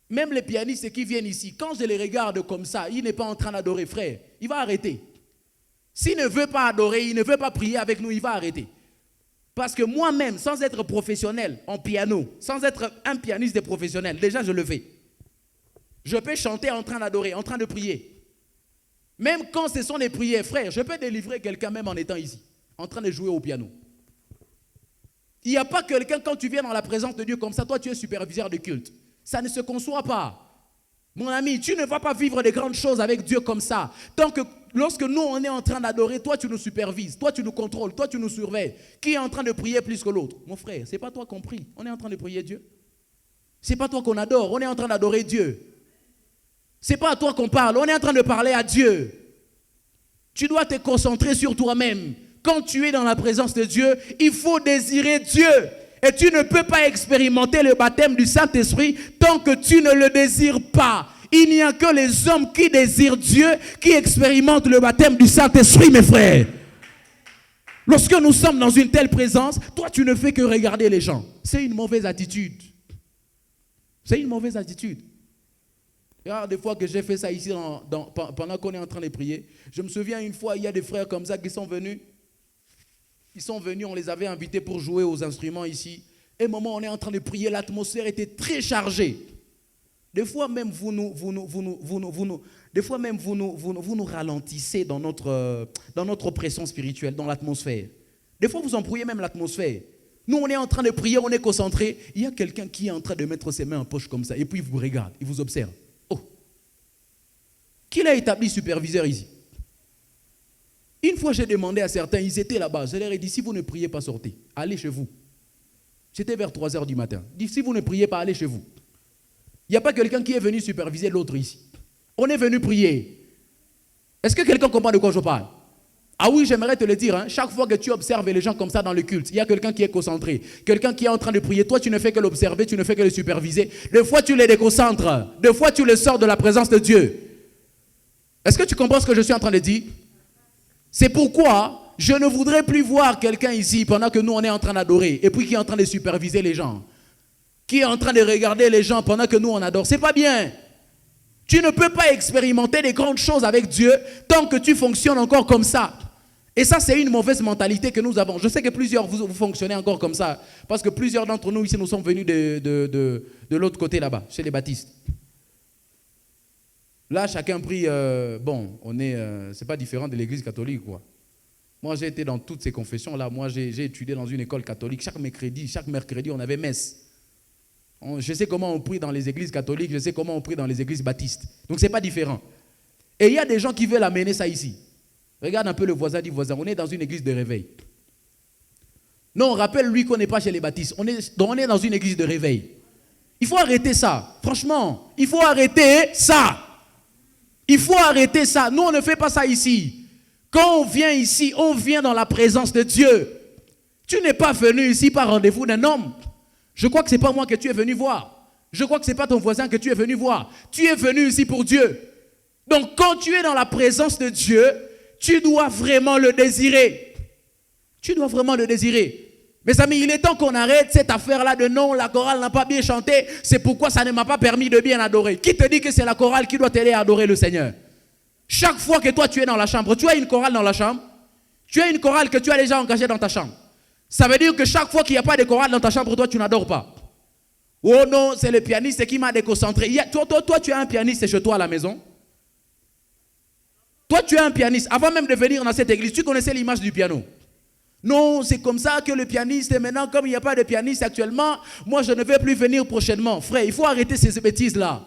Même les pianistes qui viennent ici, quand je les regarde comme ça, il n'est pas en train d'adorer, frère. Il va arrêter. S'il ne veut pas adorer, il ne veut pas prier avec nous, il va arrêter. Parce que moi-même, sans être professionnel en piano, sans être un pianiste professionnel, déjà je le fais. Je peux chanter en train d'adorer, en train de prier. Même quand ce sont des prières, frère, je peux délivrer quelqu'un même en étant ici, en train de jouer au piano. Il n'y a pas quelqu'un, quand tu viens dans la présence de Dieu comme ça, toi tu es superviseur de culte. Ça ne se conçoit pas. Mon ami, tu ne vas pas vivre des grandes choses avec Dieu comme ça. Tant que lorsque nous, on est en train d'adorer, toi, tu nous supervises, toi, tu nous contrôles, toi, tu nous surveilles. Qui est en train de prier plus que l'autre? Mon frère, ce n'est pas toi qu'on prie. On est en train de prier Dieu. Ce n'est pas toi qu'on adore. On est en train d'adorer Dieu. Ce n'est pas à toi qu'on parle. On est en train de parler à Dieu. Tu dois te concentrer sur toi-même. Quand tu es dans la présence de Dieu, il faut désirer Dieu. Et tu ne peux pas expérimenter le baptême du Saint-Esprit tant que tu ne le désires pas. Il n'y a que les hommes qui désirent Dieu qui expérimentent le baptême du Saint-Esprit, mes frères. Lorsque nous sommes dans une telle présence, toi, tu ne fais que regarder les gens. C'est une mauvaise attitude. C'est une mauvaise attitude. Il y a des fois que j'ai fait ça ici pendant qu'on est en train de prier. Je me souviens une fois, il y a des frères comme ça qui sont venus. Ils sont venus, on les avait invités pour jouer aux instruments ici. Et au moment où on est en train de prier, l'atmosphère était très chargée. Des fois même, vous nous ralentissez dans notre pression spirituelle, dans l'atmosphère. Des fois, vous embrouillez même l'atmosphère. Nous, on est en train de prier, on est concentré. Il y a quelqu'un qui est en train de mettre ses mains en poche comme ça. Et puis, il vous regarde, il vous observe. Oh! Qui l'a établi superviseur ici? Une fois, j'ai demandé à certains, ils étaient là-bas. Je leur ai dit, si vous ne priez pas, sortez. Allez chez vous. C'était vers 3h du matin. Je dis, si vous ne priez pas, allez chez vous. Il n'y a pas quelqu'un qui est venu superviser l'autre ici. On est venu prier. Est-ce que quelqu'un comprend de quoi je parle? Ah oui, j'aimerais te le dire. Hein. Chaque fois que tu observes les gens comme ça dans le culte, il y a quelqu'un qui est concentré. Quelqu'un qui est en train de prier. Toi, tu ne fais que l'observer, tu ne fais que le superviser. Des fois, tu les déconcentres. Des fois, tu les sors de la présence de Dieu. Est-ce que tu comprends ce que je suis en train de dire? C'est pourquoi je ne voudrais plus voir quelqu'un ici pendant que nous on est en train d'adorer et puis qui est en train de superviser les gens, qui est en train de regarder les gens pendant que nous on adore. C'est pas bien. Tu ne peux pas expérimenter des grandes choses avec Dieu tant que tu fonctionnes encore comme ça. Et ça, c'est une mauvaise mentalité que nous avons. Je sais que plusieurs, vous fonctionnez encore comme ça, parce que plusieurs d'entre nous ici, nous sommes venus de l'autre côté là-bas, chez les baptistes. Là, chacun prie, c'est pas différent de l'église catholique, quoi. Moi, j'ai été dans toutes ces confessions-là. Moi, j'ai étudié dans une école catholique. Chaque mercredi, on avait messe. Je sais comment on prie dans les églises catholiques, je sais comment on prie dans les églises baptistes. Donc, ce n'est pas différent. Et il y a des gens qui veulent amener ça ici. Regarde un peu le voisin, dit voisin, on est dans une église de réveil. Non, rappelle-lui qu'on n'est pas chez les baptistes. On est dans une église de réveil. Il faut arrêter ça. Franchement, il faut arrêter ça. Il faut arrêter ça. Nous, on ne fait pas ça ici. Quand on vient ici, on vient dans la présence de Dieu. Tu n'es pas venu ici par rendez-vous d'un homme. Je crois que ce n'est pas moi que tu es venu voir. Je crois que ce n'est pas ton voisin que tu es venu voir. Tu es venu ici pour Dieu. Donc, quand tu es dans la présence de Dieu, tu dois vraiment le désirer. Tu dois vraiment le désirer. Mes amis, il est temps qu'on arrête cette affaire-là de non, la chorale n'a pas bien chanté, c'est pourquoi ça ne m'a pas permis de bien adorer. Qui te dit que c'est la chorale qui doit t'aider à adorer le Seigneur? Chaque fois que toi tu es dans la chambre, tu as une chorale dans la chambre, tu as une chorale que tu as déjà engagée dans ta chambre. Ça veut dire que chaque fois qu'il n'y a pas de chorale dans ta chambre, toi tu n'adores pas. Oh non, c'est le pianiste qui m'a déconcentré. Toi, tu as un pianiste chez toi à la maison. Toi, tu es un pianiste. Avant même de venir dans cette église, tu connaissais l'image du piano. Non, c'est comme ça que le pianiste, et maintenant, comme il n'y a pas de pianiste actuellement, moi, je ne vais plus venir prochainement. Frère, il faut arrêter ces bêtises-là.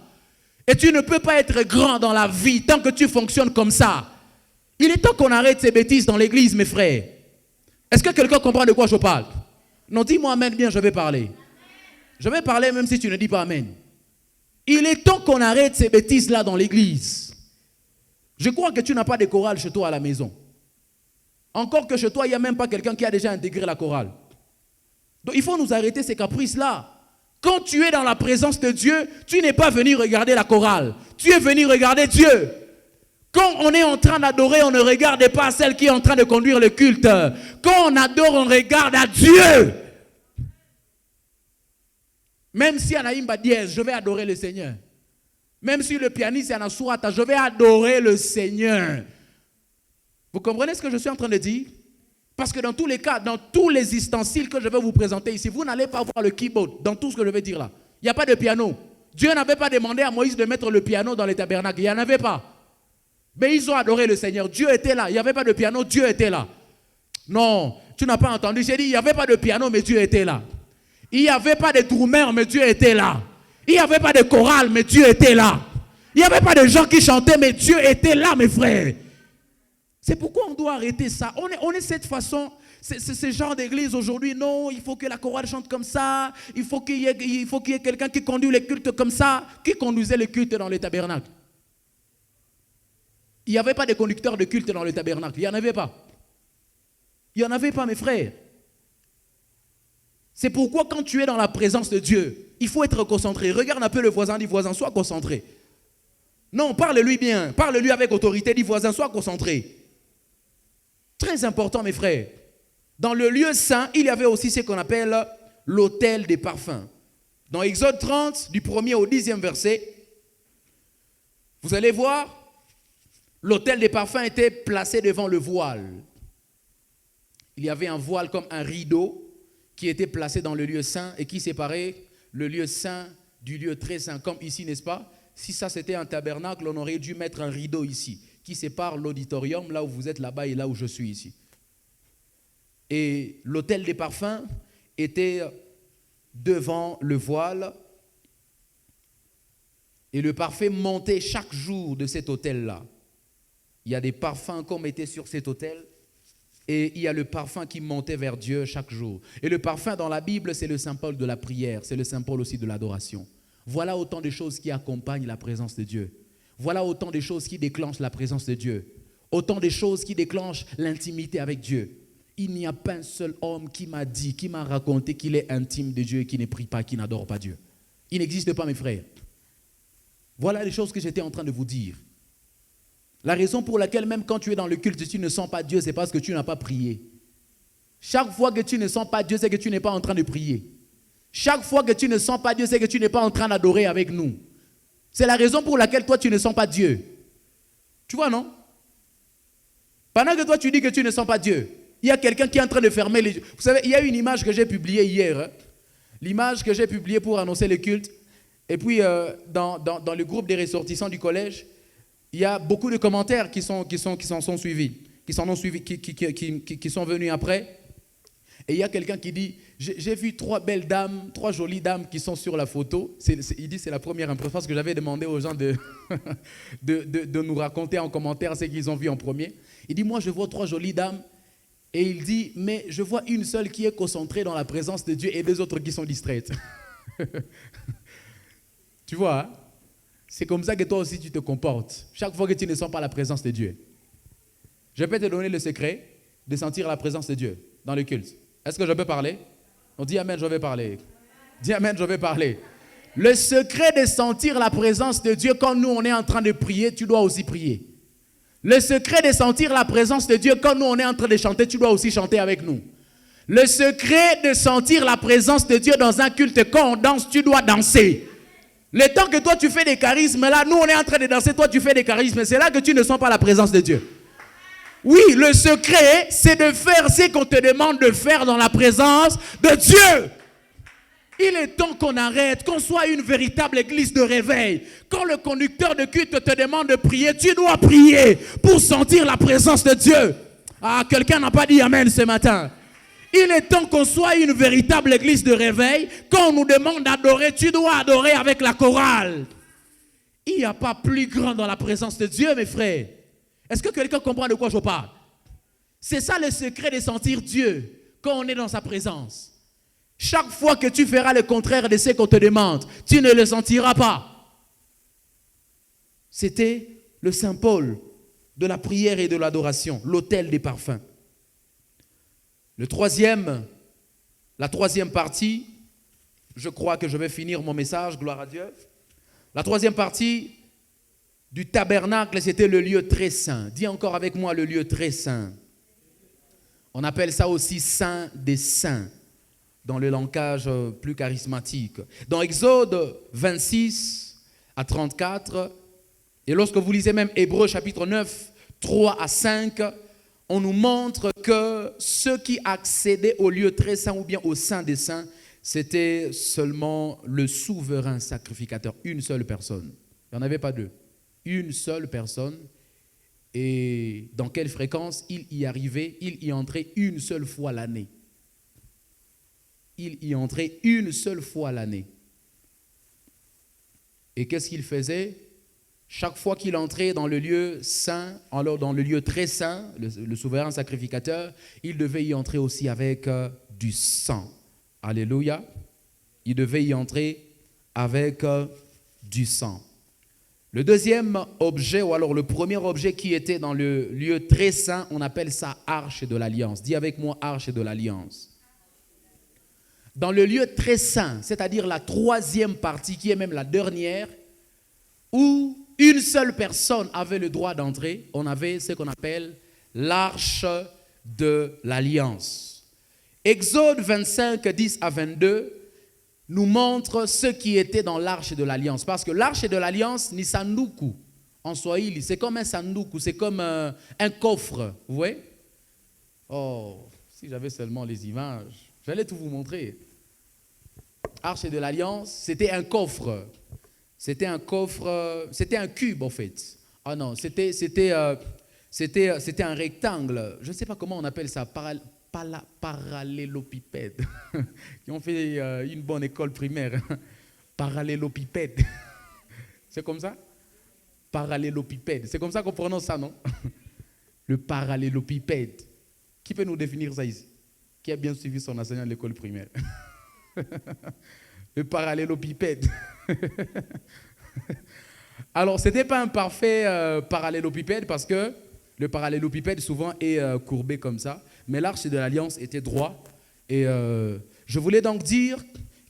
Et tu ne peux pas être grand dans la vie tant que tu fonctionnes comme ça. Il est temps qu'on arrête ces bêtises dans l'église, mes frères. Est-ce que quelqu'un comprend de quoi je parle? Non, dis-moi amen bien, je vais parler. Je vais parler même si tu ne dis pas amen. Il est temps qu'on arrête ces bêtises-là dans l'église. Je crois que tu n'as pas de chorale chez toi à la maison. Encore que chez toi, il n'y a même pas quelqu'un qui a déjà intégré la chorale. Donc il faut nous arrêter ces caprices-là. Quand tu es dans la présence de Dieu, tu n'es pas venu regarder la chorale. Tu es venu regarder Dieu. Quand on est en train d'adorer, on ne regarde pas celle qui est en train de conduire le culte. Quand on adore, on regarde à Dieu. Même si Anaïmba dièse, je vais adorer le Seigneur. Même si le pianiste est en Assurata, je vais adorer le Seigneur. Vous comprenez ce que je suis en train de dire? Parce que dans tous les cas, dans tous les ustensiles que je vais vous présenter ici, vous n'allez pas voir le keyboard dans tout ce que je vais dire là. Il n'y a pas de piano. Dieu n'avait pas demandé à Moïse de mettre le piano dans les tabernacles. Il n'y en avait pas. Mais ils ont adoré le Seigneur. Dieu était là. Il n'y avait pas de piano, Dieu était là. Non, tu n'as pas entendu. J'ai dit, il n'y avait pas de piano, mais Dieu était là. Il n'y avait pas de drummers, mais Dieu était là. Il n'y avait pas de chorale, mais Dieu était là. Il n'y avait pas de gens qui chantaient, mais Dieu était là, mes frères. C'est pourquoi on doit arrêter ça. On est cette façon, c'est ce genre d'église aujourd'hui. Non, il faut que la chorale chante comme ça. Il faut qu'il y ait quelqu'un qui conduit les cultes comme ça. Qui conduisait les cultes dans les tabernacles? Il n'y avait pas de conducteur de culte dans le tabernacle. Il n'y en avait pas. Il n'y en avait pas, mes frères. C'est pourquoi quand tu es dans la présence de Dieu, il faut être concentré. Regarde un peu le voisin, dis voisin, sois concentré. Non, parle-lui bien. Parle-lui avec autorité, dis voisin, sois concentré. Très important, mes frères. Dans le lieu saint, il y avait aussi ce qu'on appelle l'autel des parfums. Dans Exode 30, du 1er au 10e verset, vous allez voir, l'autel des parfums était placé devant le voile. Il y avait un voile comme un rideau qui était placé dans le lieu saint et qui séparait le lieu saint du lieu très saint, comme ici, n'est-ce pas? Si ça c'était un tabernacle, on aurait dû mettre un rideau ici, qui sépare l'auditorium, là où vous êtes là-bas et là où je suis ici. Et l'autel des parfums était devant le voile et le parfum montait chaque jour de cet autel-là. Il y a des parfums qu'on mettait sur cet autel et il y a le parfum qui montait vers Dieu chaque jour. Et le parfum dans la Bible, c'est le symbole de la prière, c'est le symbole aussi de l'adoration. Voilà autant de choses qui accompagnent la présence de Dieu. Voilà autant de choses qui déclenchent la présence de Dieu. Autant de choses qui déclenchent l'intimité avec Dieu. Il n'y a pas un seul homme qui m'a dit, qui m'a raconté qu'il est intime de Dieu et qui ne prie pas, qui n'adore pas Dieu. Il n'existe pas, mes frères. Voilà les choses que j'étais en train de vous dire. La raison pour laquelle même quand tu es dans le culte, tu ne sens pas Dieu, c'est parce que tu n'as pas prié. Chaque fois que tu ne sens pas Dieu, c'est que tu n'es pas en train de prier. Chaque fois que tu ne sens pas Dieu, c'est que tu n'es pas en train d'adorer avec nous. C'est la raison pour laquelle toi, tu ne sens pas Dieu. Tu vois, non? Pendant que toi, tu dis que tu ne sens pas Dieu, il y a quelqu'un qui est en train de fermer les yeux. Vous savez, il y a une image que j'ai publiée hier. Hein? L'image que j'ai publiée pour annoncer le culte. Et puis, dans le groupe des ressortissants du collège, il y a beaucoup de commentaires qui s'en sont suivis, qui sont venus après. Et il y a quelqu'un qui dit, j'ai vu 3 belles dames, 3 jolies dames qui sont sur la photo. Il dit c'est la première impression, parce que j'avais demandé aux gens de nous raconter en commentaire ce qu'ils ont vu en premier. Il dit, moi je vois 3 jolies dames. Et il dit, mais je vois une seule qui est concentrée dans la présence de Dieu et 2 autres qui sont distraites. Tu vois, hein? C'est comme ça que toi aussi tu te comportes. Chaque fois que tu ne sens pas la présence de Dieu. Je peux te donner le secret de sentir la présence de Dieu dans le culte. Est-ce que je peux parler? On dit Amen, je vais parler. Dis Amen, je vais parler. Le secret de sentir la présence de Dieu quand nous on est en train de prier, tu dois aussi prier. Le secret de sentir la présence de Dieu quand nous on est en train de chanter, tu dois aussi chanter avec nous. Le secret de sentir la présence de Dieu dans un culte, quand on danse, tu dois danser. Le temps que toi tu fais des charismes, là, nous on est en train de danser, toi tu fais des charismes, c'est là que tu ne sens pas la présence de Dieu. Oui, le secret, c'est de faire ce qu'on te demande de faire dans la présence de Dieu. Il est temps qu'on arrête, qu'on soit une véritable église de réveil. Quand le conducteur de culte te demande de prier, tu dois prier pour sentir la présence de Dieu. Ah, quelqu'un n'a pas dit Amen ce matin. Il est temps qu'on soit une véritable église de réveil. Quand on nous demande d'adorer, tu dois adorer avec la chorale. Il n'y a pas plus grand dans la présence de Dieu, mes frères. Est-ce que quelqu'un comprend de quoi je parle? C'est ça le secret de sentir Dieu quand on est dans sa présence. Chaque fois que tu feras le contraire de ce qu'on te demande, tu ne le sentiras pas. C'était le Saint Paul de la prière et de l'adoration, l'autel des parfums. La troisième partie, je crois que je vais finir mon message, gloire à Dieu. La troisième partie du tabernacle, c'était le lieu très saint. Dis encore avec moi le lieu très saint. On appelle ça aussi saint des saints, dans le langage plus charismatique. Dans Exode 26 à 34, et lorsque vous lisez même Hébreux chapitre 9, 3 à 5, on nous montre que ceux qui accédaient au lieu très saint ou bien au saint des saints, c'était seulement le souverain sacrificateur, une seule personne. Il n'y en avait pas 2. Une seule personne. Et dans quelle fréquence il y arrivait? Il y entrait une seule fois l'année. Il y entrait une seule fois l'année. Et qu'est-ce qu'il faisait? Chaque fois qu'il entrait dans le lieu saint, alors dans le lieu très saint, le souverain sacrificateur, il devait y entrer aussi avec du sang. Alléluia. Il devait y entrer avec du sang. Le deuxième objet, ou alors le premier objet qui était dans le lieu très saint, on appelle ça arche de l'alliance. Dis avec moi arche de l'alliance. Dans le lieu très saint, c'est-à-dire la troisième partie, qui est même la dernière, où une seule personne avait le droit d'entrer, on avait ce qu'on appelle l'arche de l'alliance. Exode 25, 10 à 22 nous montre ce qui était dans l'arche de l'alliance. Parce que l'arche de l'alliance, ni sanduku, en swahili, c'est comme un sanduku, c'est comme un coffre, vous voyez? Oh, si j'avais seulement les images, j'allais tout vous montrer. Arche de l'alliance, c'était un coffre. C'était un coffre, c'était un cube en fait. Ah non, c'était un rectangle. Je ne sais pas comment on appelle ça, parallélopipède. Qui ont fait une bonne école primaire. Parallélopipède. C'est comme ça? Parallélopipède. C'est comme ça qu'on prononce ça, non? Le parallélopipède. Qui peut nous définir ça ici? Qui a bien suivi son enseignant à l'école primaire? Le parallélopipède. Alors, ce n'était pas un parfait parallélopipède parce que le parallélopipède souvent est courbé comme ça. Mais l'arche de l'alliance était droit. Et je voulais donc dire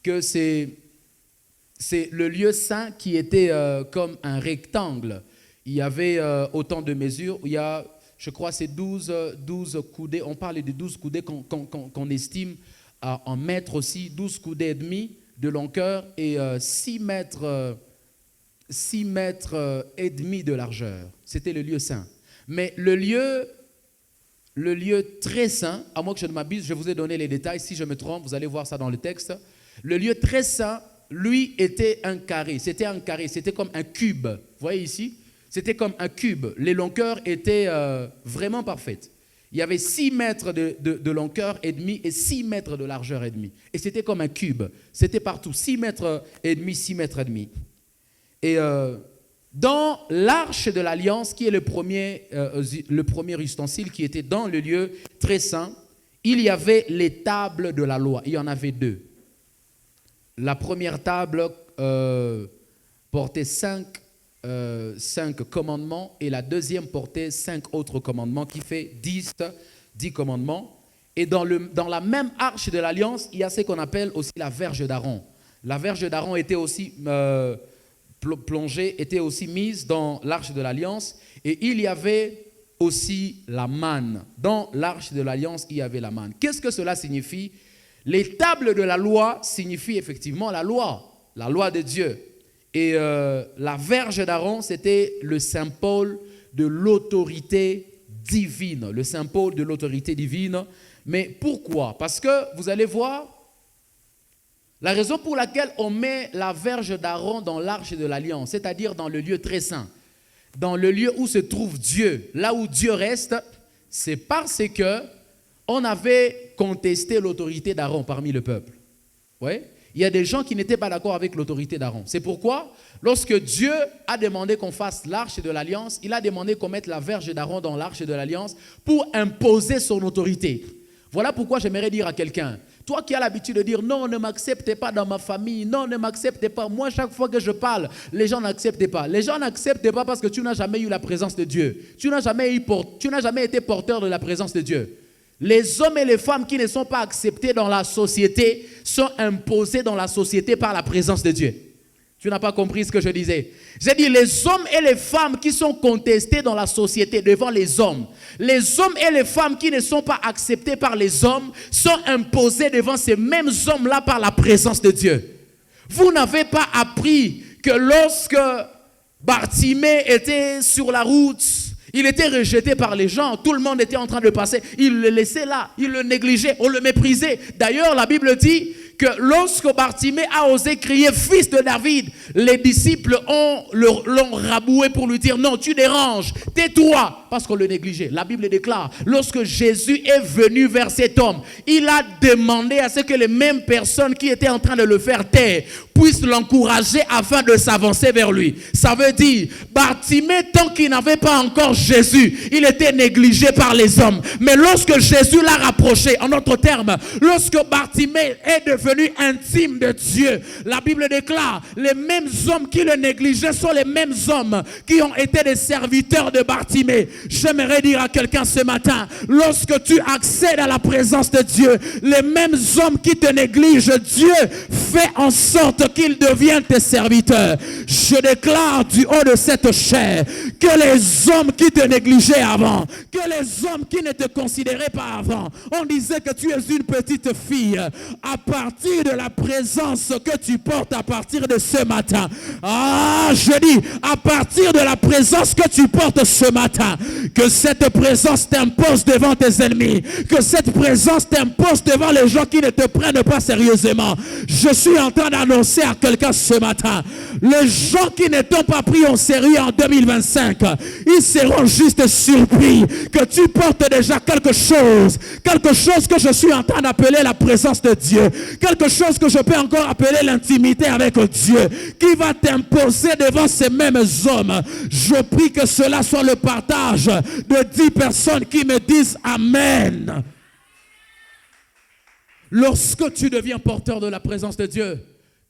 que c'est le lieu saint qui était comme un rectangle. il y avait autant de mesures. Il y a, je crois, c'est 12 coudées. On parle de 12 coudées qu'on estime en mètres aussi, 12 coudées et demi de longueur et 6 mètres et demi de largeur. C'était le lieu saint. Mais le lieu très saint, à moins que je ne m'abuse, je vous ai donné les détails. Si je me trompe, vous allez voir ça dans le texte. Le lieu très saint, lui, était un carré. C'était un carré, c'était comme un cube. Vous voyez ici? C'était comme un cube. Les longueurs étaient vraiment parfaites. Il y avait 6 mètres de longueur et demi et 6 mètres de largeur et demi. Et c'était comme un cube. C'était partout, 6 mètres et demi, 6 mètres et demi. Et dans l'arche de l'Alliance, qui est le premier ustensile qui était dans le lieu très saint, il y avait les tables de la loi. Il y en avait 2. La première table portait 5 commandements et la deuxième portait 5 autres commandements qui fait 10 commandements. Et dans la même arche de l'Alliance, il y a ce qu'on appelle aussi la verge d'Aaron. La verge d'Aaron était aussi plongée, était aussi mise dans l'arche de l'Alliance et il y avait aussi la manne. Dans l'arche de l'Alliance, il y avait la manne. Qu'est-ce que cela signifie? Les tables de la loi signifient effectivement la loi de Dieu. Et la verge d'Aaron, c'était le symbole de l'autorité divine. Le symbole de l'autorité divine. Mais pourquoi? Parce que vous allez voir, la raison pour laquelle on met la verge d'Aaron dans l'arche de l'Alliance, c'est-à-dire dans le lieu très saint, dans le lieu où se trouve Dieu, là où Dieu reste, c'est parce que on avait contesté l'autorité d'Aaron parmi le peuple. Oui? Il y a des gens qui n'étaient pas d'accord avec l'autorité d'Aaron. C'est pourquoi, lorsque Dieu a demandé qu'on fasse l'arche de l'Alliance, il a demandé qu'on mette la verge d'Aaron dans l'arche de l'Alliance pour imposer son autorité. Voilà pourquoi j'aimerais dire à quelqu'un, toi qui as l'habitude de dire non, ne m'acceptez pas dans ma famille, non, ne m'acceptez pas. Moi, chaque fois que je parle, les gens n'acceptent pas. Les gens n'acceptent pas parce que tu n'as jamais eu la présence de Dieu. Tu n'as jamais été porteur de la présence de Dieu. Les hommes et les femmes qui ne sont pas acceptés dans la société sont imposés dans la société par la présence de Dieu. Tu n'as pas compris ce que je disais. J'ai dit les hommes et les femmes qui sont contestés dans la société devant les hommes et les femmes qui ne sont pas acceptés par les hommes sont imposés devant ces mêmes hommes-là par la présence de Dieu. Vous n'avez pas appris que lorsque Bartimée était sur la route, il était rejeté par les gens, tout le monde était en train de passer, il le laissait là, il le négligeait, on le méprisait. D'ailleurs, la Bible dit que lorsque Bartimée a osé crier « Fils de David », les disciples l'ont raboué pour lui dire « Non, tu déranges, tais-toi » parce qu'on le négligeait. La Bible déclare, lorsque Jésus est venu vers cet homme, il a demandé à ce que les mêmes personnes qui étaient en train de le faire taire puissent l'encourager afin de s'avancer vers lui. Ça veut dire, Bartimée, tant qu'il n'avait pas encore Jésus, il était négligé par les hommes. Mais lorsque Jésus l'a rapproché, en d'autres termes, lorsque Bartimée est devenu intime de Dieu, la Bible déclare, les mêmes hommes qui le négligeaient sont les mêmes hommes qui ont été des serviteurs de Bartimée. J'aimerais dire à quelqu'un ce matin, lorsque tu accèdes à la présence de Dieu, les mêmes hommes qui te négligent, Dieu fait en sorte qu'ils deviennent tes serviteurs. Je déclare du haut de cette chair que les hommes qui te négligeaient avant, que les hommes qui ne te considéraient pas avant, on disait que tu es une petite fille. À partir de la présence que tu portes à partir de ce matin, je dis, à partir de la présence que tu portes ce matin, que cette présence t'impose devant tes ennemis, que cette présence t'impose devant les gens qui ne te prennent pas sérieusement. Je suis en train d'annoncer à quelqu'un ce matin, les gens qui ne t'ont pas pris au sérieux en 2025, ils seront juste surpris que tu portes déjà quelque chose que je suis en train d'appeler la présence de Dieu, quelque chose que je peux encore appeler l'intimité avec Dieu, qui va t'imposer devant ces mêmes hommes. Je prie que cela soit le partage de 10 personnes qui me disent Amen. Lorsque tu deviens porteur de la présence de Dieu,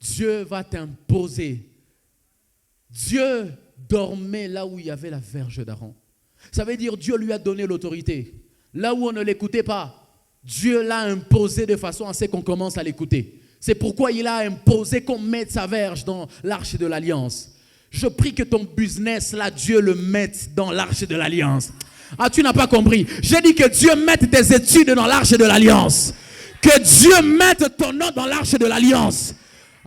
Dieu va t'imposer. Dieu dormait là où il y avait la verge d'Aaron. Ça veut dire Dieu lui a donné l'autorité. Là où on ne l'écoutait pas, Dieu l'a imposé de façon à ce qu'on commence à l'écouter. C'est pourquoi il a imposé qu'on mette sa verge dans l'arche de l'Alliance. Je prie que ton business, là, Dieu le mette dans l'arche de l'alliance. Ah, tu n'as pas compris. J'ai dit que Dieu mette tes études dans l'arche de l'alliance. Que Dieu mette ton nom dans l'arche de l'alliance.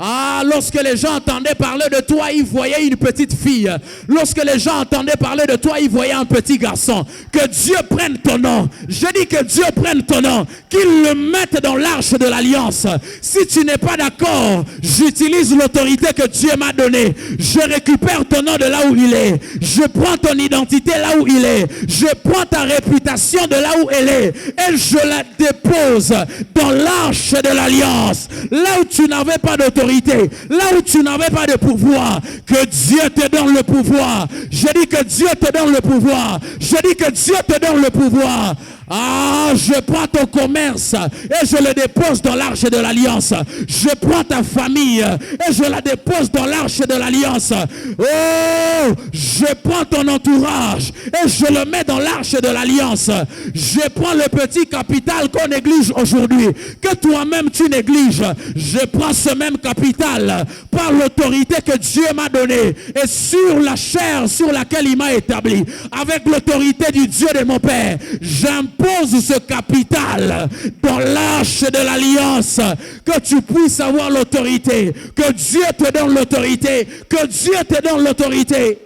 Ah, lorsque les gens entendaient parler de toi, ils voyaient une petite fille. Lorsque les gens entendaient parler de toi, ils voyaient un petit garçon. Que Dieu prenne ton nom. Je dis que Dieu prenne ton nom. Qu'il le mette dans l'arche de l'alliance. Si tu n'es pas d'accord, j'utilise l'autorité que Dieu m'a donnée. Je récupère ton nom de là où il est. Je prends ton identité là où il est. Je prends ta réputation de là où elle est. Et je la dépose dans l'arche de l'alliance. Là où tu n'avais pas d'autorité. Là où tu n'avais pas de pouvoir, que Dieu te donne le pouvoir. Je dis que Dieu te donne le pouvoir. Je dis que Dieu te donne le pouvoir. Ah, je prends ton commerce et je le dépose dans l'arche de l'alliance. Je prends ta famille et je la dépose dans l'arche de l'alliance. Oh, je prends ton entourage et je le mets dans l'arche de l'alliance. Je prends le petit capital qu'on néglige aujourd'hui, que toi-même tu négliges. Je prends ce même capital par l'autorité que Dieu m'a donnée et sur la chair sur laquelle il m'a établi, avec l'autorité du Dieu de mon Père, j'impose ce capital dans l'arche de l'alliance, que tu puisses avoir l'autorité, que Dieu te donne l'autorité, que Dieu te donne l'autorité.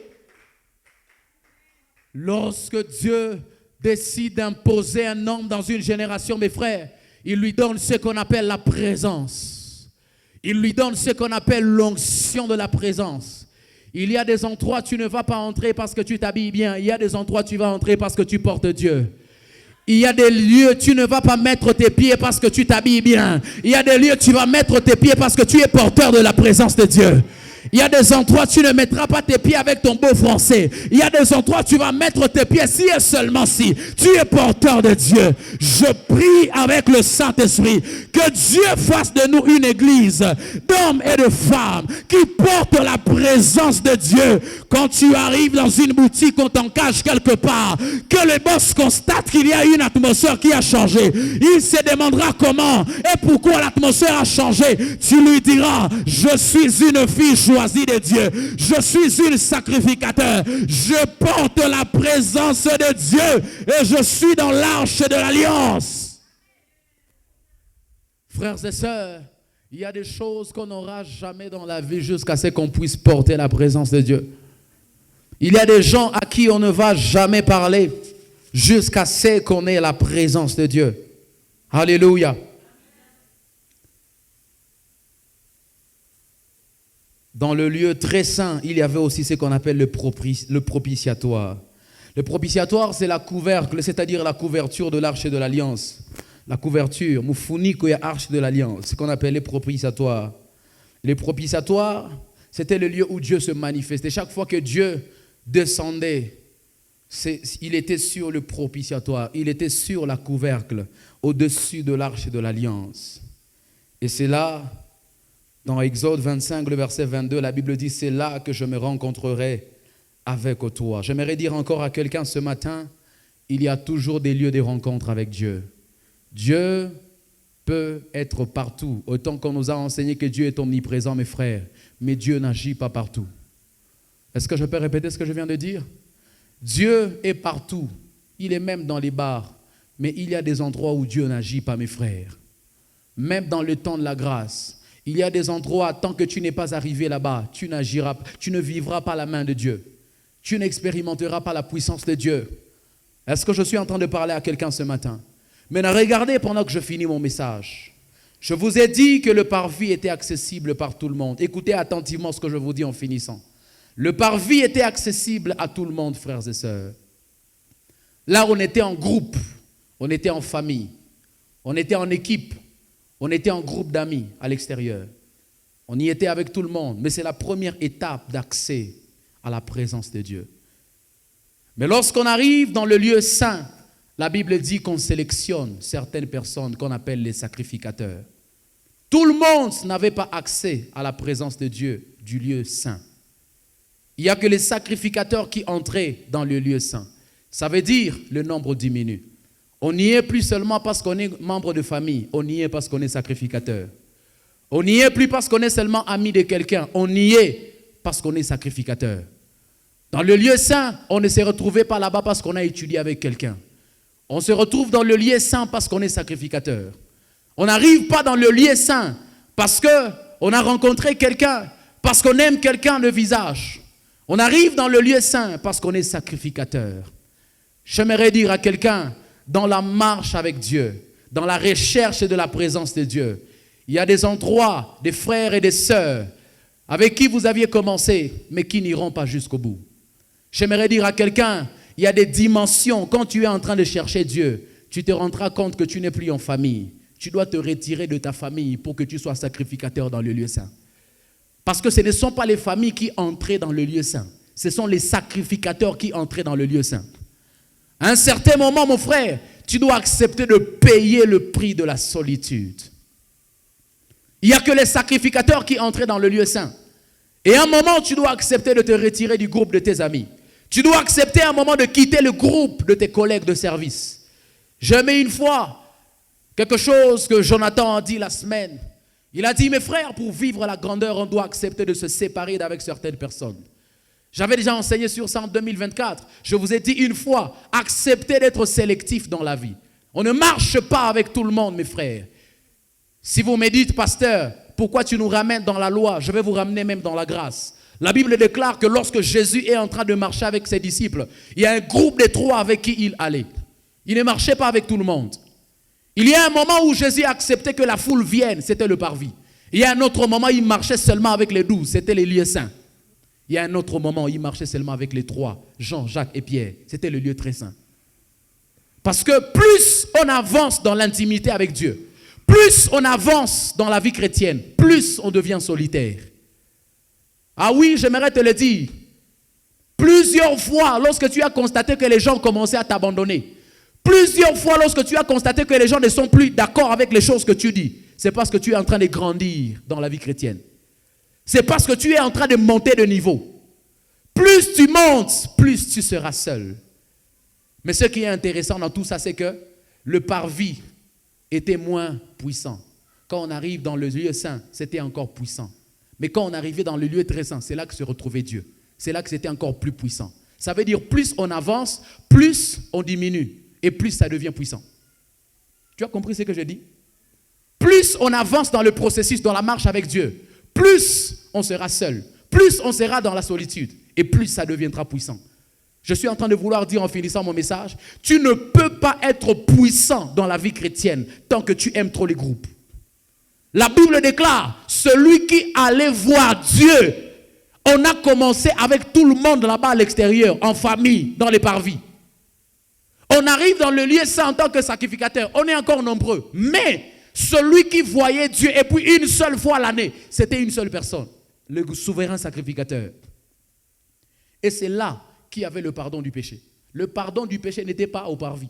Lorsque Dieu décide d'imposer un homme dans une génération, mes frères, il lui donne ce qu'on appelle la présence. Il lui donne ce qu'on appelle l'onction de la présence. Il y a des endroits où tu ne vas pas entrer parce que tu t'habilles bien. Il y a des endroits où tu vas entrer parce que tu portes Dieu. Il y a des lieux, tu ne vas pas mettre tes pieds parce que tu t'habilles bien. Il y a des lieux, tu vas mettre tes pieds parce que tu es porteur de la présence de Dieu. Il y a des endroits, tu ne mettras pas tes pieds avec ton beau français. Il y a des endroits, tu vas mettre tes pieds si et seulement si tu es porteur de Dieu. Je prie avec le Saint-Esprit que Dieu fasse de nous une église d'hommes et de femmes qui portent la présence de Dieu. Quand tu arrives dans une boutique, on t'encage quelque part, que le boss constate qu'il y a une atmosphère qui a changé. Il se demandera comment et pourquoi l'atmosphère a changé. Tu lui diras, je suis une fille choisie de Dieu. Je suis une sacrificateur. Je porte la présence de Dieu et je suis dans l'arche de l'alliance. Frères et sœurs, il y a des choses qu'on n'aura jamais dans la vie jusqu'à ce qu'on puisse porter la présence de Dieu. Il y a des gens à qui on ne va jamais parler jusqu'à ce qu'on ait la présence de Dieu. Alléluia. Dans le lieu très saint, il y avait aussi ce qu'on appelle le propitiatoire. Le propitiatoire, c'est la couvercle, c'est-à-dire la couverture de l'arche de l'alliance. La couverture, Moufouniko et arche de l'alliance, ce qu'on appelle les propitiatoires. Les propitiatoires, c'était le lieu où Dieu se manifestait. Chaque fois que Dieu descendait, il était sur le propitiatoire, il était sur la couvercle, au-dessus de l'arche de l'alliance. Et c'est là, dans Exode 25, le verset 22, la Bible dit, c'est là que je me rencontrerai avec toi. J'aimerais dire encore à quelqu'un ce matin, il y a toujours des lieux de rencontre avec Dieu. Dieu peut être partout. Autant qu'on nous a enseigné que Dieu est omniprésent, mes frères, mais Dieu n'agit pas partout. Est-ce que je peux répéter ce que je viens de dire? Dieu est partout. Il est même dans les bars. Mais il y a des endroits où Dieu n'agit pas, mes frères. Même dans le temps de la grâce. Il y a des endroits, tant que tu n'es pas arrivé là-bas, tu ne vivras pas la main de Dieu. Tu n'expérimenteras pas la puissance de Dieu. Est-ce que je suis en train de parler à quelqu'un ce matin? Maintenant, regardez pendant que je finis mon message. Je vous ai dit que le parvis était accessible par tout le monde. Écoutez attentivement ce que je vous dis en finissant. Le parvis était accessible à tout le monde, frères et sœurs. Là, on était en groupe, on était en famille, on était en équipe, on était en groupe d'amis à l'extérieur. On y était avec tout le monde, mais c'est la première étape d'accès à la présence de Dieu. Mais lorsqu'on arrive dans le lieu saint, la Bible dit qu'on sélectionne certaines personnes qu'on appelle les sacrificateurs. Tout le monde n'avait pas accès à la présence de Dieu du lieu saint. Il n'y a que les sacrificateurs qui entraient dans le lieu saint. Ça veut dire le nombre diminue. On n'y est plus seulement parce qu'on est membre de famille, on y est parce qu'on est sacrificateur. On n'y est plus parce qu'on est seulement ami de quelqu'un, on y est parce qu'on est sacrificateur. Dans le lieu saint, on ne s'est retrouvé pas là-bas parce qu'on a étudié avec quelqu'un. On se retrouve dans le lieu saint parce qu'on est sacrificateur. On n'arrive pas dans le lieu saint parce qu'on a rencontré quelqu'un, parce qu'on aime quelqu'un de visage. On arrive dans le lieu saint parce qu'on est sacrificateur. J'aimerais dire à quelqu'un, dans la marche avec Dieu, dans la recherche de la présence de Dieu, il y a des endroits, des frères et des sœurs avec qui vous aviez commencé, mais qui n'iront pas jusqu'au bout. J'aimerais dire à quelqu'un, il y a des dimensions, quand tu es en train de chercher Dieu, tu te rendras compte que tu n'es plus en famille. Tu dois te retirer de ta famille pour que tu sois sacrificateur dans le lieu saint. Parce que ce ne sont pas les familles qui entraient dans le lieu saint. Ce sont les sacrificateurs qui entraient dans le lieu saint. À un certain moment, mon frère, tu dois accepter de payer le prix de la solitude. Il n'y a que les sacrificateurs qui entraient dans le lieu saint. Et à un moment, tu dois accepter de te retirer du groupe de tes amis. Tu dois accepter à un moment de quitter le groupe de tes collègues de service. J'ai aimé une fois quelque chose que Jonathan a dit la semaine. Il a dit, mes frères, pour vivre la grandeur, on doit accepter de se séparer d'avec certaines personnes. J'avais déjà enseigné sur ça en 2024. Je vous ai dit une fois, acceptez d'être sélectif dans la vie. On ne marche pas avec tout le monde, mes frères. Si vous me dites, pasteur, pourquoi tu nous ramènes dans la loi? Je vais vous ramener même dans la grâce. La Bible déclare que lorsque Jésus est en train de marcher avec ses disciples, il y a un groupe de 3 avec qui il allait. Il ne marchait pas avec tout le monde. Il y a un moment où Jésus a accepté que la foule vienne, c'était le parvis. Il y a un autre moment où il marchait seulement avec les 12, c'était les lieux saints. Il y a un autre moment où il marchait seulement avec les 3, Jean, Jacques et Pierre, c'était le lieu très saint. Parce que plus on avance dans l'intimité avec Dieu, plus on avance dans la vie chrétienne, plus on devient solitaire. Ah oui, j'aimerais te le dire. Plusieurs fois, lorsque tu as constaté que les gens commençaient à t'abandonner, plusieurs fois, lorsque tu as constaté que les gens ne sont plus d'accord avec les choses que tu dis, c'est parce que tu es en train de grandir dans la vie chrétienne. C'est parce que tu es en train de monter de niveau. Plus tu montes, plus tu seras seul. Mais ce qui est intéressant dans tout ça, c'est que le parvis était moins puissant. Quand on arrive dans le lieu saint, c'était encore puissant. Mais quand on arrivait dans le lieu très saint, c'est là que se retrouvait Dieu. C'est là que c'était encore plus puissant. Ça veut dire plus on avance, plus on diminue. Et plus ça devient puissant. Tu as compris ce que je dis? Plus on avance dans le processus, dans la marche avec Dieu, plus on sera seul, plus on sera dans la solitude, et plus ça deviendra puissant. Je suis en train de vouloir dire en finissant mon message, tu ne peux pas être puissant dans la vie chrétienne tant que tu aimes trop les groupes. La Bible déclare, celui qui allait voir Dieu, on a commencé avec tout le monde là-bas à l'extérieur, en famille, dans les parvis. On arrive dans le lieu saint en tant que sacrificateur, on est encore nombreux, mais celui qui voyait Dieu, et puis une seule fois l'année, c'était une seule personne, le souverain sacrificateur. Et c'est là qu'il y avait le pardon du péché. Le pardon du péché n'était pas au parvis.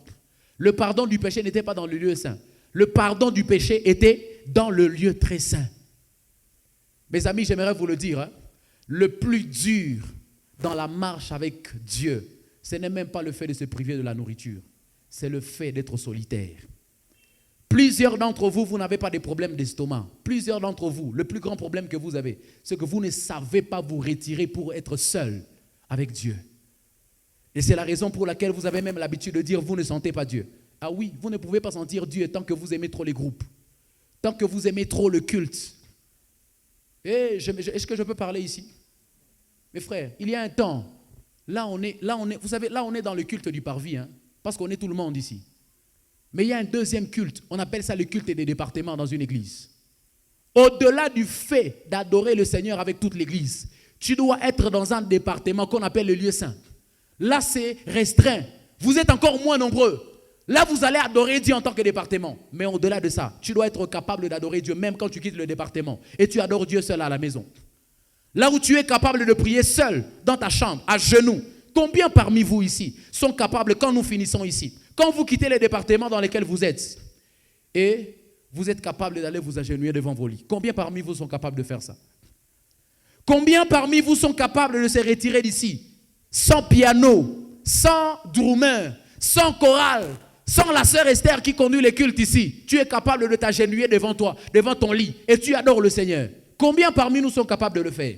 Le pardon du péché n'était pas dans le lieu saint. Le pardon du péché était dans le lieu très saint. Mes amis, j'aimerais vous le dire, le plus dur dans la marche avec Dieu, ce n'est même pas le fait de se priver de la nourriture, c'est le fait d'être solitaire. Plusieurs d'entre vous, vous n'avez pas de problème d'estomac. Plusieurs d'entre vous, le plus grand problème que vous avez, c'est que vous ne savez pas vous retirer pour être seul avec Dieu. Et c'est la raison pour laquelle vous avez même l'habitude de dire vous ne sentez pas Dieu. Ah oui, vous ne pouvez pas sentir Dieu tant que vous aimez trop les groupes, tant que vous aimez trop le culte. Est-ce que je peux parler ici? Mes frères, il y a un temps, vous savez, là on est dans le culte du parvis, parce qu'on est tout le monde ici. Mais il y a un deuxième culte, on appelle ça le culte des départements dans une église. Au-delà du fait d'adorer le Seigneur avec toute l'église, tu dois être dans un département qu'on appelle le lieu saint. Là, c'est restreint. Vous êtes encore moins nombreux. Là, vous allez adorer Dieu en tant que département. Mais au-delà de ça, tu dois être capable d'adorer Dieu même quand tu quittes le département. Et tu adores Dieu seul à la maison. Là où tu es capable de prier seul, dans ta chambre, à genoux. Combien parmi vous ici sont capables, quand nous finissons ici, quand vous quittez les départements dans lesquels vous êtes, et vous êtes capable d'aller vous agenouiller devant vos lits? Combien parmi vous sont capables de faire ça? Combien parmi vous sont capables de se retirer d'ici, sans piano, sans drummer, sans chorale, sans la sœur Esther qui conduit les cultes ici? Tu es capable de t'agenouiller devant toi, devant ton lit, et tu adores le Seigneur. Combien parmi nous sont capables de le faire?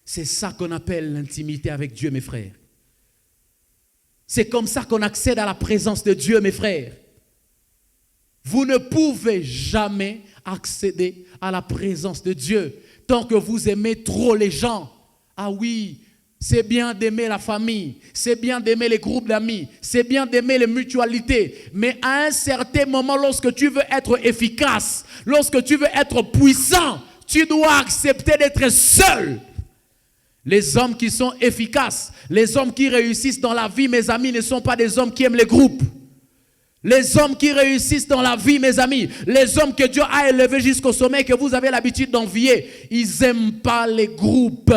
C'est ça qu'on appelle l'intimité avec Dieu, mes frères. C'est comme ça qu'on accède à la présence de Dieu, mes frères. Vous ne pouvez jamais accéder à la présence de Dieu tant que vous aimez trop les gens. Ah oui, c'est bien d'aimer la famille, c'est bien d'aimer les groupes d'amis, c'est bien d'aimer les mutualités. Mais à un certain moment, lorsque tu veux être efficace, lorsque tu veux être puissant, tu dois accepter d'être seul. Les hommes qui sont efficaces, les hommes qui réussissent dans la vie, mes amis, ne sont pas des hommes qui aiment les groupes. Les hommes qui réussissent dans la vie, mes amis, les hommes que Dieu a élevés jusqu'au sommet, que vous avez l'habitude d'envier, ils n'aiment pas les groupes.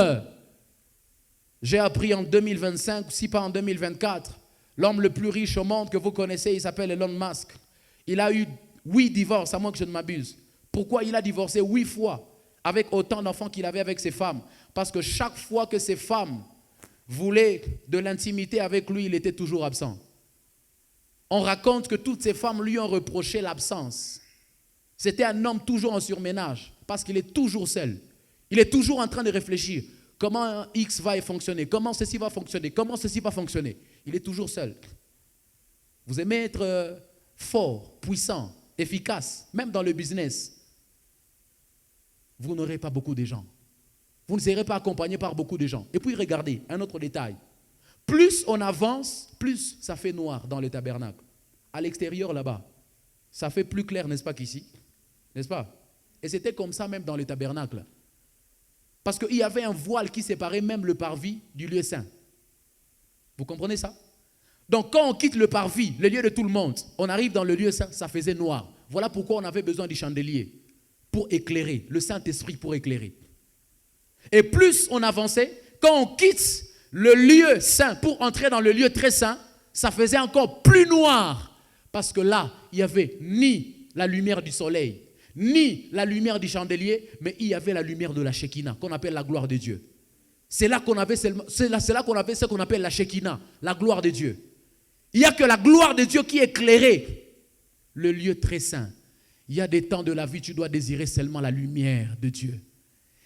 J'ai appris en 2025, si pas en 2024, l'homme le plus riche au monde que vous connaissez, il s'appelle Elon Musk. Il a eu 8 divorces, à moins que je ne m'abuse. Pourquoi il a divorcé 8 fois avec autant d'enfants qu'il avait avec ses femmes? Parce que chaque fois que ses femmes voulaient de l'intimité avec lui, il était toujours absent. On raconte que toutes ces femmes lui ont reproché l'absence. C'était un homme toujours en surménage, parce qu'il est toujours seul. Il est toujours en train de réfléchir. Comment X va fonctionner? Comment ceci va fonctionner? Comment ceci va fonctionner? Il est toujours seul. Vous aimez être fort, puissant, efficace, même dans le business. Vous n'aurez pas beaucoup de gens. Vous ne serez pas accompagné par beaucoup de gens. Et puis regardez, un autre détail. Plus on avance, plus ça fait noir dans le tabernacle. À l'extérieur là-bas, ça fait plus clair, n'est-ce pas, qu'ici? N'est-ce pas? Et c'était comme ça même dans le tabernacle. Parce qu'il y avait un voile qui séparait même le parvis du lieu saint. Vous comprenez ça? Donc quand on quitte le parvis, le lieu de tout le monde, on arrive dans le lieu saint, ça faisait noir. Voilà pourquoi on avait besoin du chandelier pour éclairer, le Saint-Esprit pour éclairer. Et plus on avançait, quand on quitte le lieu saint pour entrer dans le lieu très saint, ça faisait encore plus noir. Parce que là, il n'y avait ni la lumière du soleil, ni la lumière du chandelier, mais il y avait la lumière de la Shekinah, qu'on appelle la gloire de Dieu. C'est là qu'on avait ce qu'on appelle la Shekinah, la gloire de Dieu. Il n'y a que la gloire de Dieu qui éclairait le lieu très saint. Il y a des temps de la vie, tu dois désirer seulement la lumière de Dieu.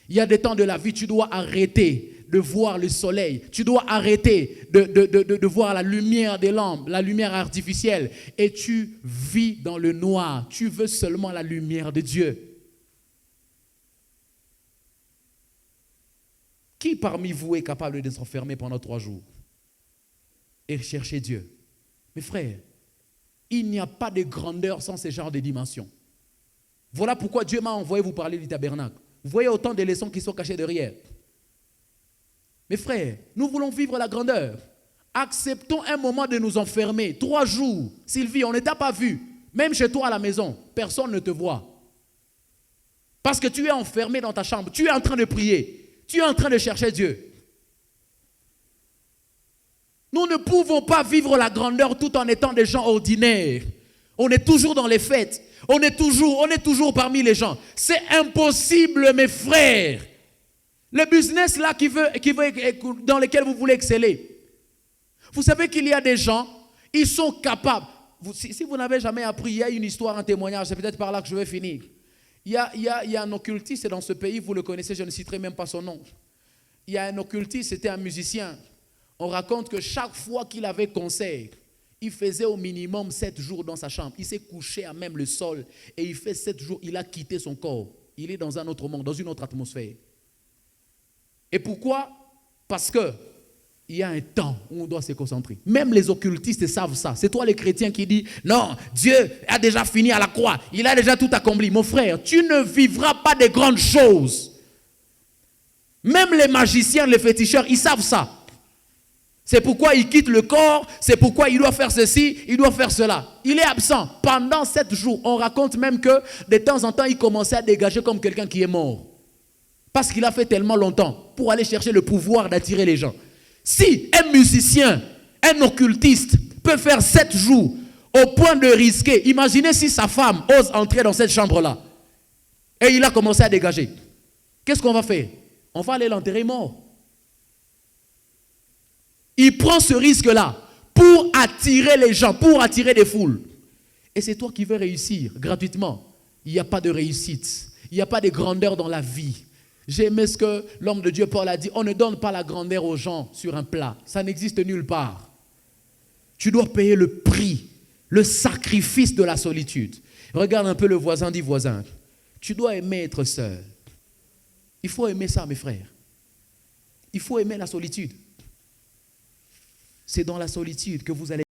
Il y a des temps de la vie, tu dois arrêter de voir le soleil. Tu dois arrêter de voir la lumière des lampes, la lumière artificielle. Et tu vis dans le noir. Tu veux seulement la lumière de Dieu. Qui parmi vous est capable de s'enfermer pendant 3 jours et chercher Dieu? Mes frères, il n'y a pas de grandeur sans ce genre de dimension. Voilà pourquoi Dieu m'a envoyé vous parler du tabernacle. Vous voyez autant de leçons qui sont cachées derrière. Mes frères, nous voulons vivre la grandeur. Acceptons un moment de nous enfermer. 3 jours. Sylvie, on ne t'a pas vu. Même chez toi à la maison, personne ne te voit. Parce que tu es enfermé dans ta chambre. Tu es en train de prier. Tu es en train de chercher Dieu. Nous ne pouvons pas vivre la grandeur tout en étant des gens ordinaires. On est toujours dans les fêtes. On est toujours parmi les gens. C'est impossible, mes frères. Le business là dans lequel vous voulez exceller. Vous savez qu'il y a des gens, ils sont capables. Si vous n'avez jamais appris, il y a une histoire, un témoignage, c'est peut-être par là que je vais finir. Il y a un occultiste dans ce pays, vous le connaissez, je ne citerai même pas son nom. Il y a un occultiste, c'était un musicien. On raconte que chaque fois qu'il avait concert, il faisait au minimum 7 jours dans sa chambre. Il s'est couché à même le sol et il fait 7 jours, il a quitté son corps. Il est dans un autre monde, dans une autre atmosphère. Et pourquoi? Parce qu'il y a un temps où on doit se concentrer. Même les occultistes savent ça. C'est toi les chrétiens qui dis non, Dieu a déjà fini à la croix. Il a déjà tout accompli. Mon frère, tu ne vivras pas de grandes choses. Même les magiciens, les féticheurs, ils savent ça. C'est pourquoi il quitte le corps, c'est pourquoi il doit faire ceci, il doit faire cela. Il est absent pendant 7 jours. On raconte même que de temps en temps, il commençait à dégager comme quelqu'un qui est mort. Parce qu'il a fait tellement longtemps pour aller chercher le pouvoir d'attirer les gens. Si un musicien, un occultiste peut faire 7 jours au point de risquer, imaginez si sa femme ose entrer dans cette chambre-là et il a commencé à dégager. Qu'est-ce qu'on va faire? On va aller l'enterrer mort. Il prend ce risque-là pour attirer les gens, pour attirer des foules. Et c'est toi qui veux réussir gratuitement. Il n'y a pas de réussite. Il n'y a pas de grandeur dans la vie. J'ai aimé ce que l'homme de Dieu Paul a dit. On ne donne pas la grandeur aux gens sur un plat. Ça n'existe nulle part. Tu dois payer le prix, le sacrifice de la solitude. Regarde un peu le voisin, dis voisin. Tu dois aimer être seul. Il faut aimer ça, mes frères. Il faut aimer la solitude. C'est dans la solitude que vous allez